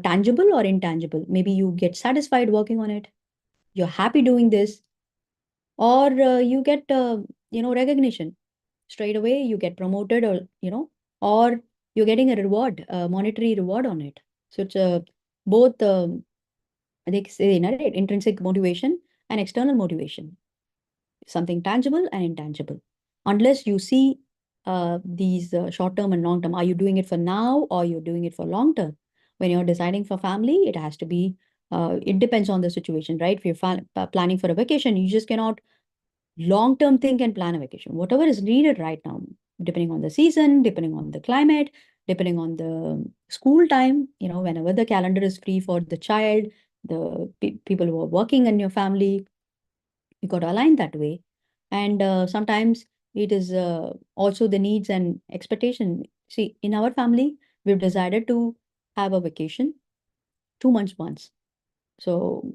tangible or intangible. Maybe you get satisfied working on it, you're happy doing this, or you get recognition straight away, you get promoted, or or you're getting a reward, a monetary reward on it. So it's both they say, intrinsic motivation and external motivation, something tangible and intangible. Unless you see these short term and long term, are you doing it for now, or you're doing it for long term? When you're deciding for family, it has to be it depends on the situation, right? If you're planning for a vacation, you just cannot long term think and plan a vacation. Whatever is needed right now, depending on the season, depending on the climate, depending on the school time, whenever the calendar is free for the child, the people who are working in your family, you got to align that way. And sometimes it is also the needs and expectation. See, in our family, we've decided to have a vacation 2 months once. So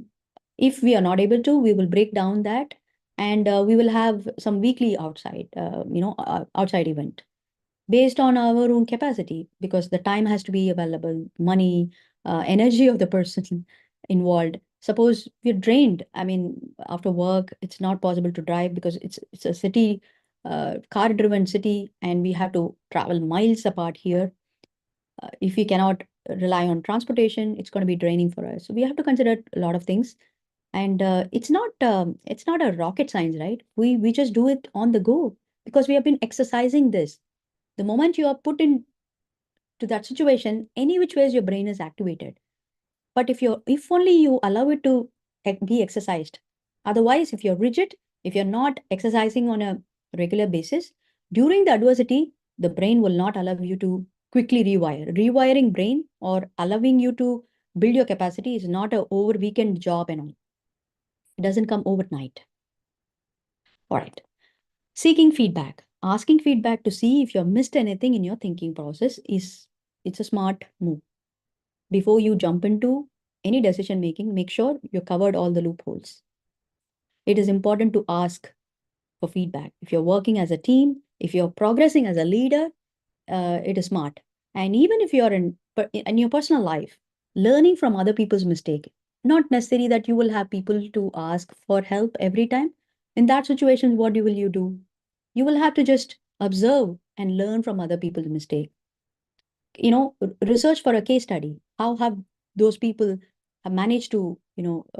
if we are not able to, we will break down that, and we will have some weekly outside event based on our own capacity, because the time has to be available, money, energy of the person involved. Suppose we're drained. I mean, after work, it's not possible to drive because it's a city, car-driven city, and we have to travel miles apart here. If we cannot rely on transportation, it's going to be draining for us. So we have to consider a lot of things, and it's not a rocket science, right? We just do it on the go because we have been exercising this. The moment you are put in to that situation, any which ways your brain is activated. But if only you allow it to be exercised. Otherwise, if you're rigid, if you're not exercising on a regular basis, during the adversity, the brain will not allow you to quickly rewire. Rewiring brain or allowing you to build your capacity is not a over weekend job and all. It doesn't come overnight. All right. Seeking feedback. Asking feedback to see if you have missed anything in your thinking process it's a smart move. Before you jump into any decision making, make sure you covered all the loopholes. It is important to ask for feedback. If you're working as a team, if you're progressing as a leader, it is smart. And even if you're in your personal life, learning from other people's mistake, not necessary that you will have people to ask for help every time. In that situation, what will you do? You will have to just observe and learn from other people's mistake. Research for a case study. How have those people have managed to,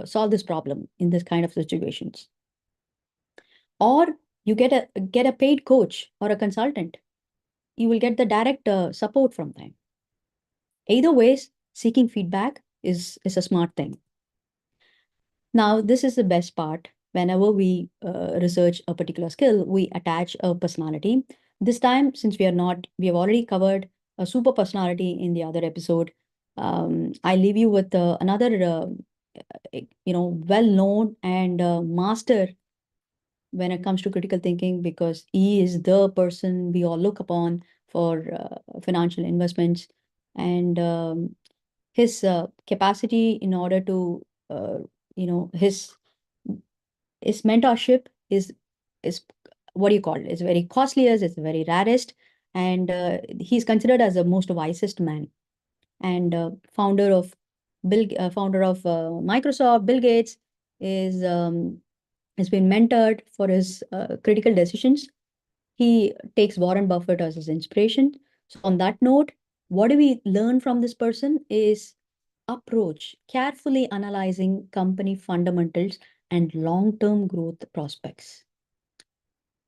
solve this problem in this kind of situations? Or you get a paid coach or a consultant. You will get the direct support from them. Either ways, seeking feedback is a smart thing. Now, this is the best part. Whenever we research a particular skill, we attach a personality. This time, since we have already covered a super personality in the other episode, I leave you with another, well-known and master when it comes to critical thinking, because he is the person we all look upon for financial investments. And his capacity in order to, his mentorship is what do you call it? It's very costliest, it's very rarest, and he's considered as the most wisest man. And founder of Microsoft, Bill Gates, is has been mentored for his critical decisions. He takes Warren Buffett as his inspiration. So on that note, what do we learn from this person is approach, carefully analyzing company fundamentals and long-term growth prospects.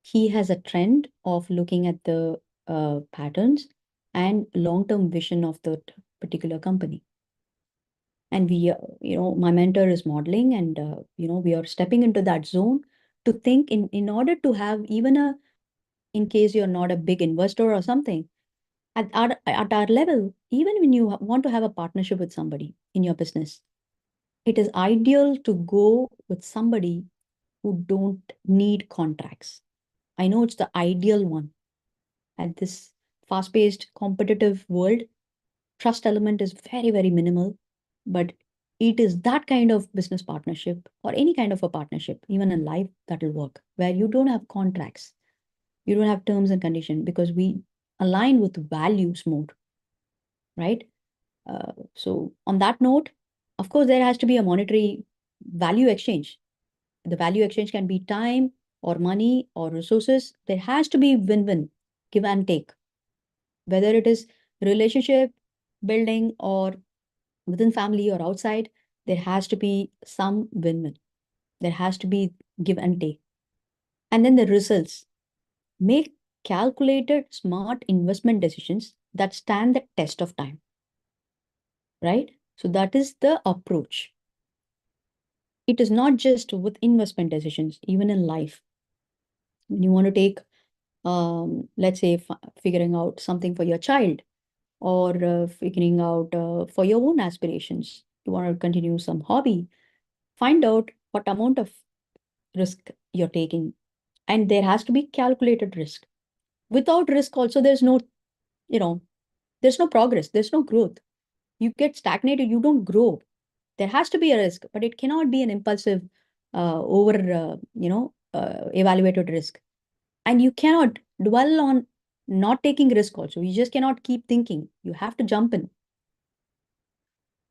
He has a trend of looking at the patterns and long-term vision of the particular company. And we, my mentor is modeling, and we are stepping into that zone to think in order to have even in case you're not a big investor or something, at our level, even when you want to have a partnership with somebody in your business, it is ideal to go with somebody who don't need contracts. I know it's the ideal one. At this fast-paced, competitive world, trust element is very, very minimal, but it is that kind of business partnership or any kind of a partnership, even in life, that will work, where you don't have contracts, you don't have terms and conditions, because we align with values more, right? So on that note, of course, there has to be a monetary value exchange. The value exchange can be time or money or resources. There has to be win-win, give and take. Whether it is relationship building or within family or outside, there has to be some win-win. There has to be give and take. And then the results. Make calculated, smart investment decisions that stand the test of time, right? So that is the approach. It is not just with investment decisions, even in life. When you want to take, let's say, figuring out something for your child, or figuring out for your own aspirations, you want to continue some hobby, find out what amount of risk you're taking. And there has to be calculated risk. Without risk, also, you know, there's no progress, there's no growth. You get stagnated, you don't grow. There has to be a risk, but it cannot be an impulsive, evaluated risk. And you cannot dwell on not taking risk also. You just cannot keep thinking. You have to jump in.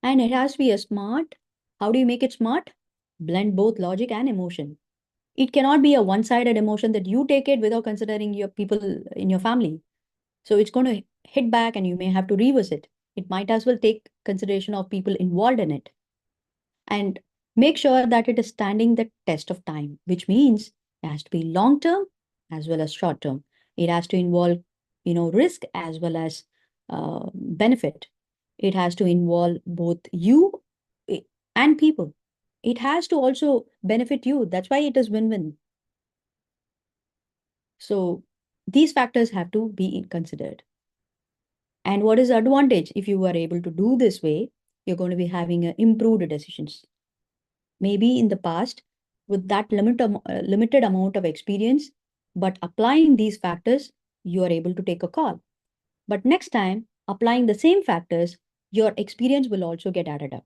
And it has to be a smart. How do you make it smart? Blend both logic and emotion. It cannot be a one-sided emotion that you take it without considering your people in your family. So it's going to hit back and you may have to reverse it. It might as well take consideration of people involved in it. And make sure that it is standing the test of time, which means it has to be long term as well as short term. It has to involve, risk as well as benefit. It has to involve both you and people. It has to also benefit you. That's why it is win-win. So these factors have to be considered. And what is the advantage? If you are able to do this way, you're going to be having improved decisions. Maybe in the past, with that limited amount of experience, but applying these factors, you are able to take a call. But next time, applying the same factors, your experience will also get added up.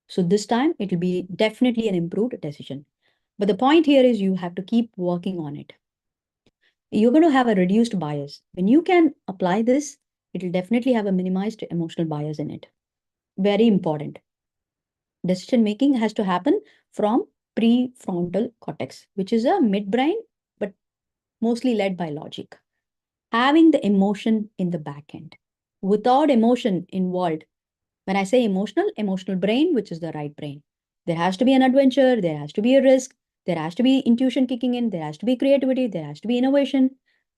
So this time it will be definitely an improved decision. But the point here is you have to keep working on it. You're going to have a reduced bias. When you can apply this, it will definitely have a minimized emotional bias in it. Very important. Decision making has to happen from prefrontal cortex, which is a midbrain, but mostly led by logic. Having the emotion in the back end. Without emotion involved, when I say emotional brain, which is the right brain, there has to be an adventure, there has to be a risk, there has to be intuition kicking in, there has to be creativity, there has to be innovation,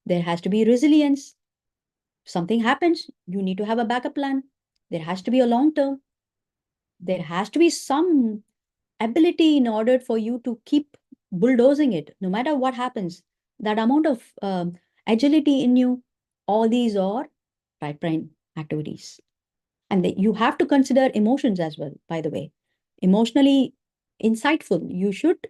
there has to be resilience. Something happens, you need to have a backup plan. There has to be a long term. There has to be some ability in order for you to keep bulldozing it, no matter what happens. That amount of agility in you, all these are right brain activities. And you have to consider emotions as well, by the way. Emotionally insightful. You should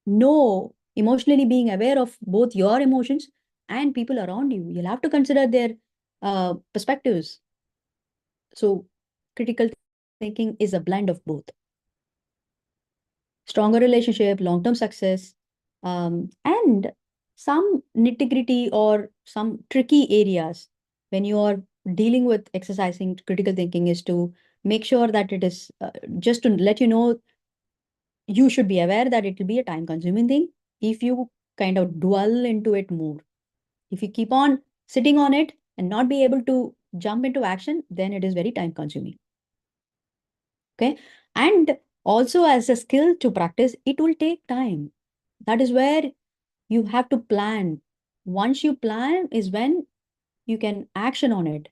know, emotionally being aware of both your emotions and people around you. You'll have to consider their perspectives. So critical thinking is a blend of both. Stronger relationship, long-term success, and some nitty-gritty or some tricky areas when you are dealing with exercising critical thinking is to make sure that it is just to let you know, you should be aware that it will be a time-consuming thing if you kind of dwell into it more. If you keep on sitting on it and not be able to jump into action, then it is very time-consuming. Okay. And also as a skill to practice, it will take time. That is where you have to plan. Once you plan is when you can action on it.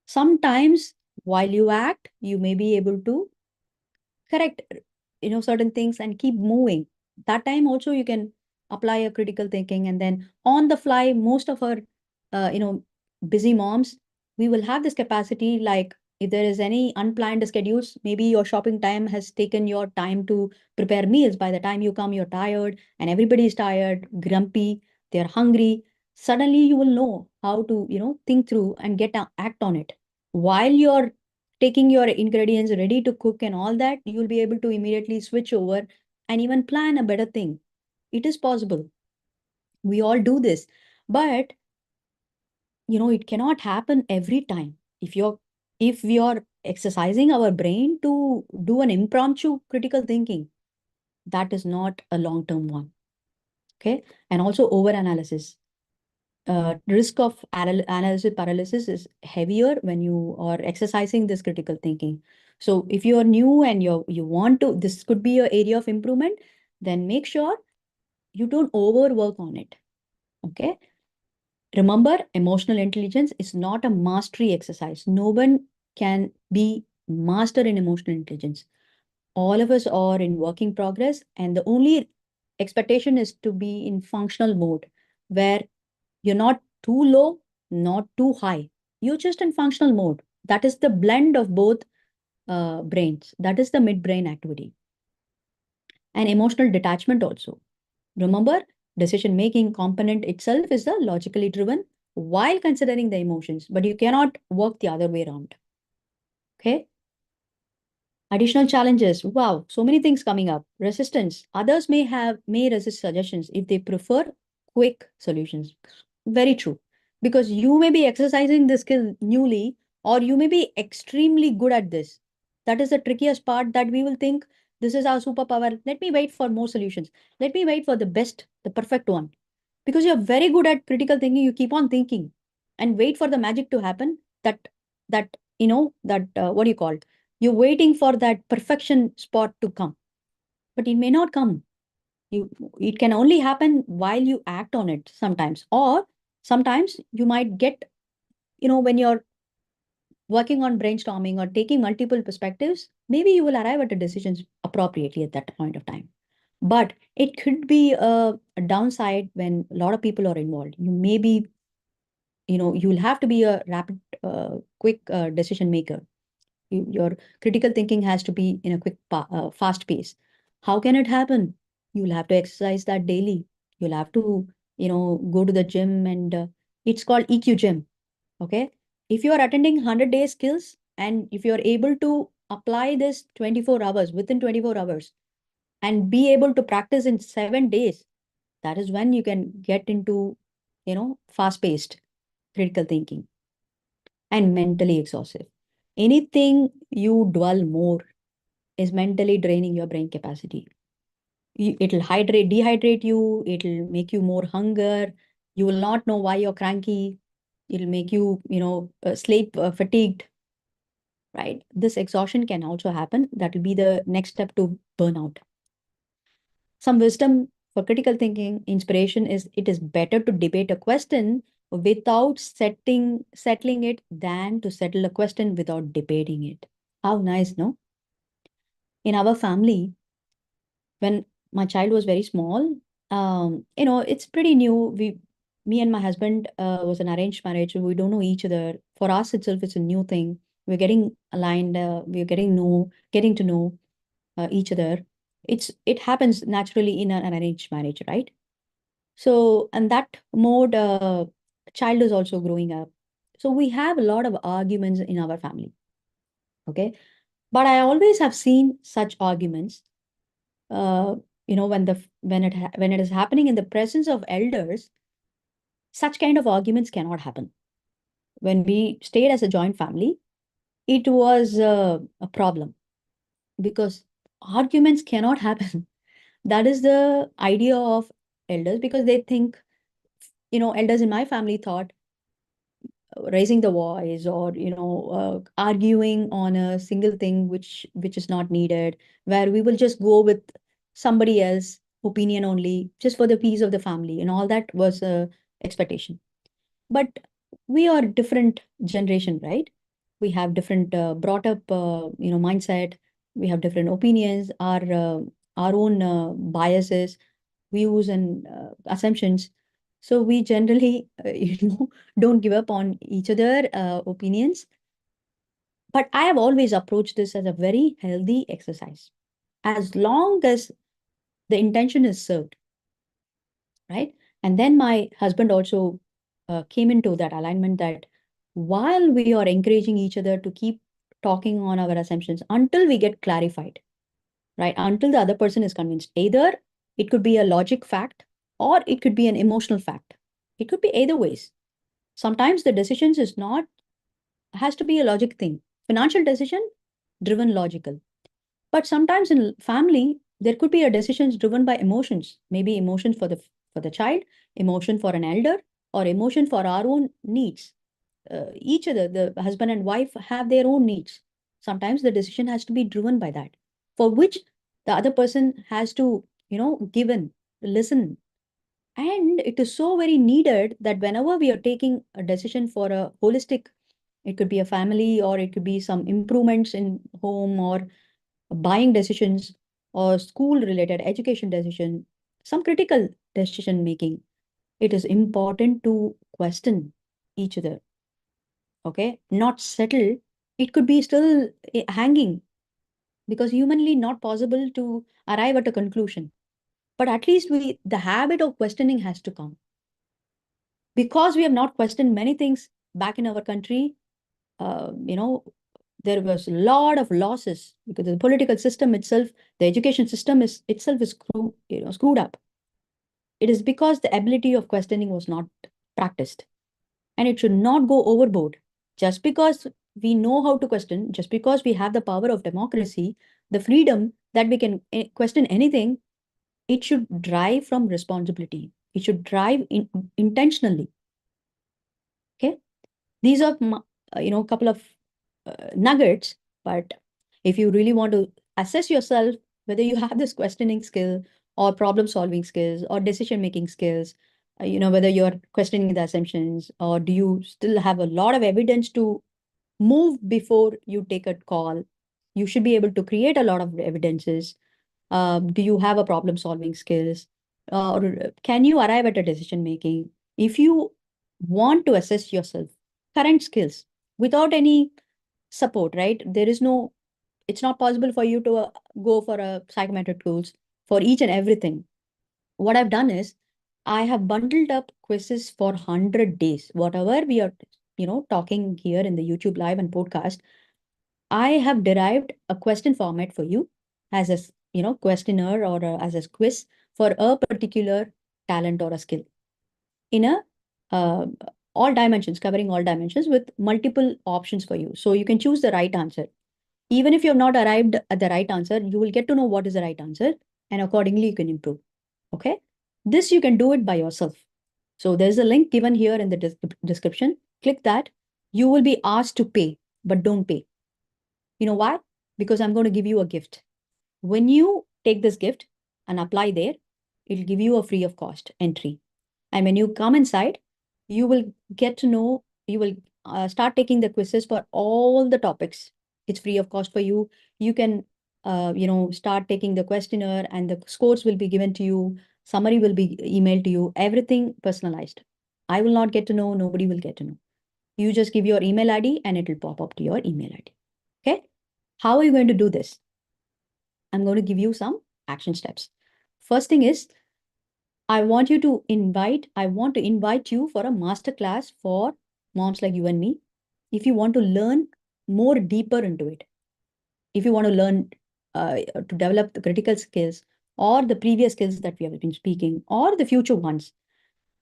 Sometimes while you act, you may be able to correct, certain things and keep moving. That time also you can apply a critical thinking, and then on the fly, most of our, busy moms, we will have this capacity, like if there is any unplanned schedules, maybe your shopping time has taken your time to prepare meals. By the time you come, you're tired and everybody is tired, grumpy, they're hungry. Suddenly you will know how to, think through and act on it. While you're taking your ingredients ready to cook and all that, you'll be able to immediately switch over and even plan a better thing. It is possible. We all do this. But, it cannot happen every time. If we are exercising our brain to do an impromptu critical thinking, that is not a long-term one. Okay. And also over-analysis. Risk of analysis paralysis is heavier when you are exercising this critical thinking. So if you are new and you want to, this could be an area of improvement, then make sure you don't overwork on it. Okay. Remember, emotional intelligence is not a mastery exercise. No one can be master in emotional intelligence. All of us are in working progress, and the only expectation is to be in functional mode, where you're not too low, not too high. You're just in functional mode. That is the blend of both brains. That is the midbrain activity. And emotional detachment also. Remember, decision making component itself is the logically driven while considering the emotions, but you cannot work the other way around. Okay. Additional challenges. Wow, so many things coming up. Resistance. Others may resist suggestions if they prefer quick solutions. Very true. Because you may be exercising the skill newly, or you may be extremely good at this. That is the trickiest part, that we will think this is our superpower. Let me wait for more solutions. Let me wait for the best, the perfect one. Because you're very good at critical thinking, you keep on thinking and wait for the magic to happen. What do you call? You're waiting for that perfection spot to come, but it may not come. It can only happen while you act on it sometimes, or sometimes you might get, when you're working on brainstorming or taking multiple perspectives, maybe you will arrive at a decision appropriately at that point of time. But it could be a downside when a lot of people are involved. You may be, you'll have to be a rapid, quick decision maker. Your critical thinking has to be in a quick, fast pace. How can it happen? You'll have to exercise that daily. You'll have to, go to the gym, and it's called EQ gym. Okay. If you are attending 100 day skills, and if you're able to apply this 24 hours, within 24 hours, and be able to practice in 7 days, that is when you can get into, fast-paced critical thinking and mentally exhaustive. Anything you dwell more is mentally draining your brain capacity. It'll dehydrate you, it'll make you more hunger, you will not know why you're cranky, it'll make you, sleep fatigued, right? This exhaustion can also happen. That will be the next step to burnout. Some wisdom for critical thinking inspiration is it is better to debate a question without settling it than to settle a question without debating it. How nice, no? In our family, when my child was very small, it's pretty new. Me and my husband was an arranged marriage. So we don't know each other. For us itself, it's a new thing. We're getting aligned. We're getting to know each other. It happens naturally in an arranged marriage, right? So, and that mode, child is also growing up. So we have a lot of arguments in our family. Okay. But I always have seen such arguments, uh, when it is happening in the presence of elders, such kind of arguments cannot happen. When we stayed as a joint family, it was a problem because arguments cannot happen. That is the idea of elders because they think, elders in my family thought raising the voice or arguing on a single thing which is not needed, where we will just go with somebody else opinion only just for the peace of the family, and all that was a expectation. But we are different generation, right? We have different brought up mindset. We have different opinions, our own biases, views, and assumptions. So we generally don't give up on each other opinions. But I have always approached this as a very healthy exercise, as long as the intention is served, right? And then my husband also came into that alignment that while we are encouraging each other to keep talking on our assumptions until we get clarified, right? Until the other person is convinced. Either it could be a logic fact or it could be an emotional fact. It could be either ways. Sometimes the decisions is not, has to be a logic thing. Financial decision driven logical. But sometimes in family, there could be a decisions driven by emotions, maybe emotions for the child, emotion for an elder, or emotion for our own needs. Each other, the husband and wife have their own needs. Sometimes the decision has to be driven by that, for which the other person has to, give in, listen. And it is so very needed that whenever we are taking a decision for a holistic, it could be a family or it could be some improvements in home or buying decisions or school related education decision, some critical decision making, it is important to question each other. Okay, not settle. It could be still hanging because humanly not possible to arrive at a conclusion. But at least the habit of questioning has to come because we have not questioned many things back in our country. Uh, you know, there was a lot of losses because the political system itself, the education system is itself is screwed up. It is because the ability of questioning was not practiced, and it should not go overboard. Just because we know how to question, just because we have the power of democracy, the freedom that we can question anything, it should drive from responsibility. It should drive intentionally. Okay, these are a couple of nuggets. But if you really want to assess yourself, whether you have this questioning skill or problem solving skills or decision making skills, whether you're questioning the assumptions or do you still have a lot of evidence to move before you take a call, you should be able to create a lot of evidences. Do you have a problem solving skills, or can you arrive at a decision making? If you want to assess yourself current skills without any support, right? There is no, it's not possible for you to go for a psychometric tools for each and everything. What I've done is I have bundled up quizzes for 100 days. Whatever we are, talking here in the YouTube live and podcast, I have derived a question format for you as a questionnaire or as a quiz for a particular talent or a skill in a uh, all dimensions, covering all dimensions with multiple options for you. So you can choose the right answer. Even if you have not arrived at the right answer, you will get to know what is the right answer, and accordingly you can improve. Okay. This you can do it by yourself. So there's a link given here in the description. Click that. You will be asked to pay, but don't pay. You know why? Because I'm going to give you a gift. When you take this gift and apply there, it'll give you a free of cost entry. And when you come inside, you will get to know, you will start taking the quizzes for all the topics. It's free of cost for you. You can, start taking the questionnaire and the scores will be given to you. Summary will be emailed to you, everything personalized. I will not get to know, nobody will get to know. You just give your email ID and it will pop up to your email ID. Okay. How are you going to do this? I'm going to give you some action steps. First thing is, I want to invite you for a masterclass for moms like you and me. If you want to learn more deeper into it, if you want to learn to develop the critical skills or the previous skills that we have been speaking or the future ones,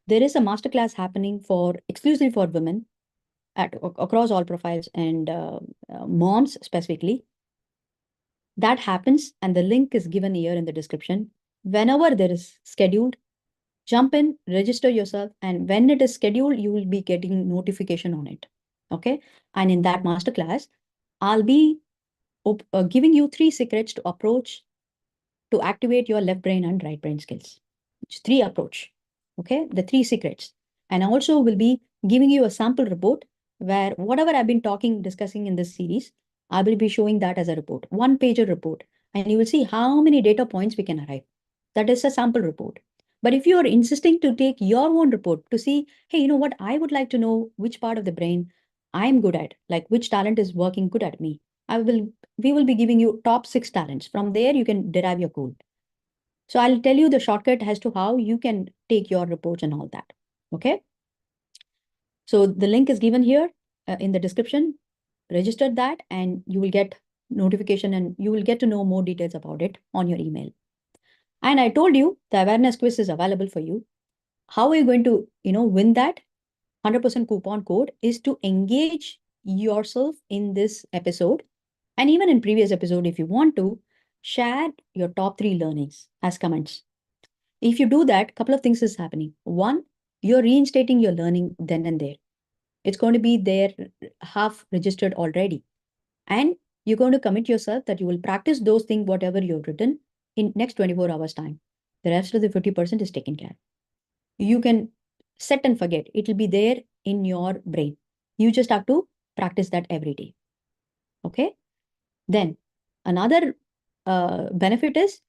there is a masterclass happening for exclusively for women across all profiles and moms specifically. That happens, and the link is given here in the description. Whenever there is scheduled, jump in, register yourself, and when it is scheduled, you will be getting notification on it. Okay. And in that masterclass, I'll be giving you 3 secrets to approach to activate your left brain and right brain skills. It's 3 approach. Okay. The 3 secrets. And I also will be giving you a sample report where whatever I've been discussing in this series, I will be showing that as a report, 1-pager report. And you will see how many data points we can arrive. That is a sample report. But if you are insisting to take your own report to see, hey, you know what, I would like to know which part of the brain I'm good at, like which talent is working good at me. We will be giving you top 6 talents. From there, you can derive your goal. So I'll tell you the shortcut as to how you can take your reports and all that. Okay. So the link is given here in the description. Register that and you will get notification and you will get to know more details about it on your email. And I told you the awareness quiz is available for you. How are you going to, win that 100% coupon code is to engage yourself in this episode. And even in previous episode, if you want to, share your top 3 learnings as comments. If you do that, a couple of things is happening. One, you're reinstating your learning then and there. It's going to be there half registered already. And you're going to commit yourself that you will practice those things, whatever you've written in next 24 hours time. The rest of the 50% is taken care. You can set and forget. It will be there in your brain. You just have to practice that every day. Okay. Then another benefit is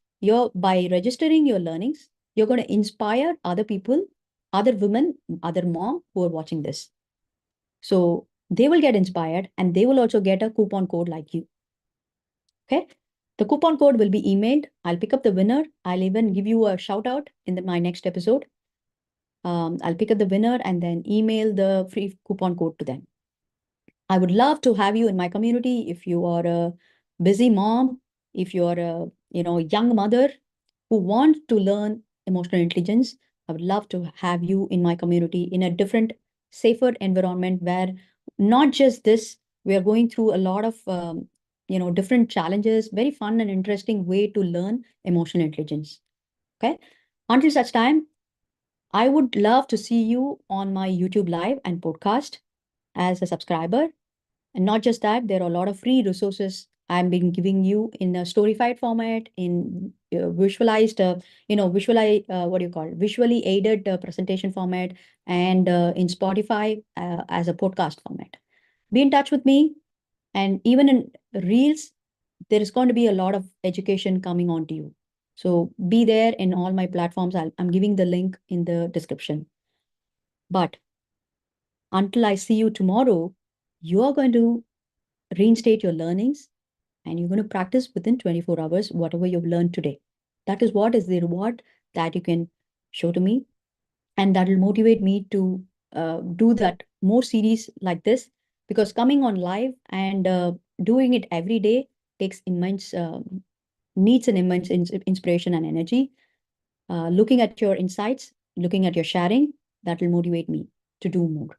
by registering your learnings, you're going to inspire other people, other women, other mom who are watching this. So they will get inspired and they will also get a coupon code like you. Okay. The coupon code will be emailed. I'll pick up the winner. I'll even give you a shout out in my next episode. I'll pick up the winner and then email the free coupon code to them. I would love to have you in my community if you are a busy mom, if you are a young mother who wants to learn emotional intelligence. I would love to have you in my community in a different, safer environment where not just this, we are going through a lot of different challenges, very fun and interesting way to learn emotional intelligence. Okay. Until such time, I would love to see you on my YouTube live and podcast as a subscriber. And not just that, there are a lot of free resources I'm been giving you in a storyfied format, in visualized, visually aided presentation format, and in Spotify as a podcast format. Be in touch with me. And even in Reels, there is going to be a lot of education coming on to you. So be there in all my platforms. I'm giving the link in the description. But until I see you tomorrow, you are going to reinstate your learnings and you're going to practice within 24 hours whatever you've learned today. That is what is the reward that you can show to me. And that will motivate me to do that more series like this, because coming on live and doing it every day takes immense, needs an immense inspiration and energy. Looking at your insights, looking at your sharing, that will motivate me to do more.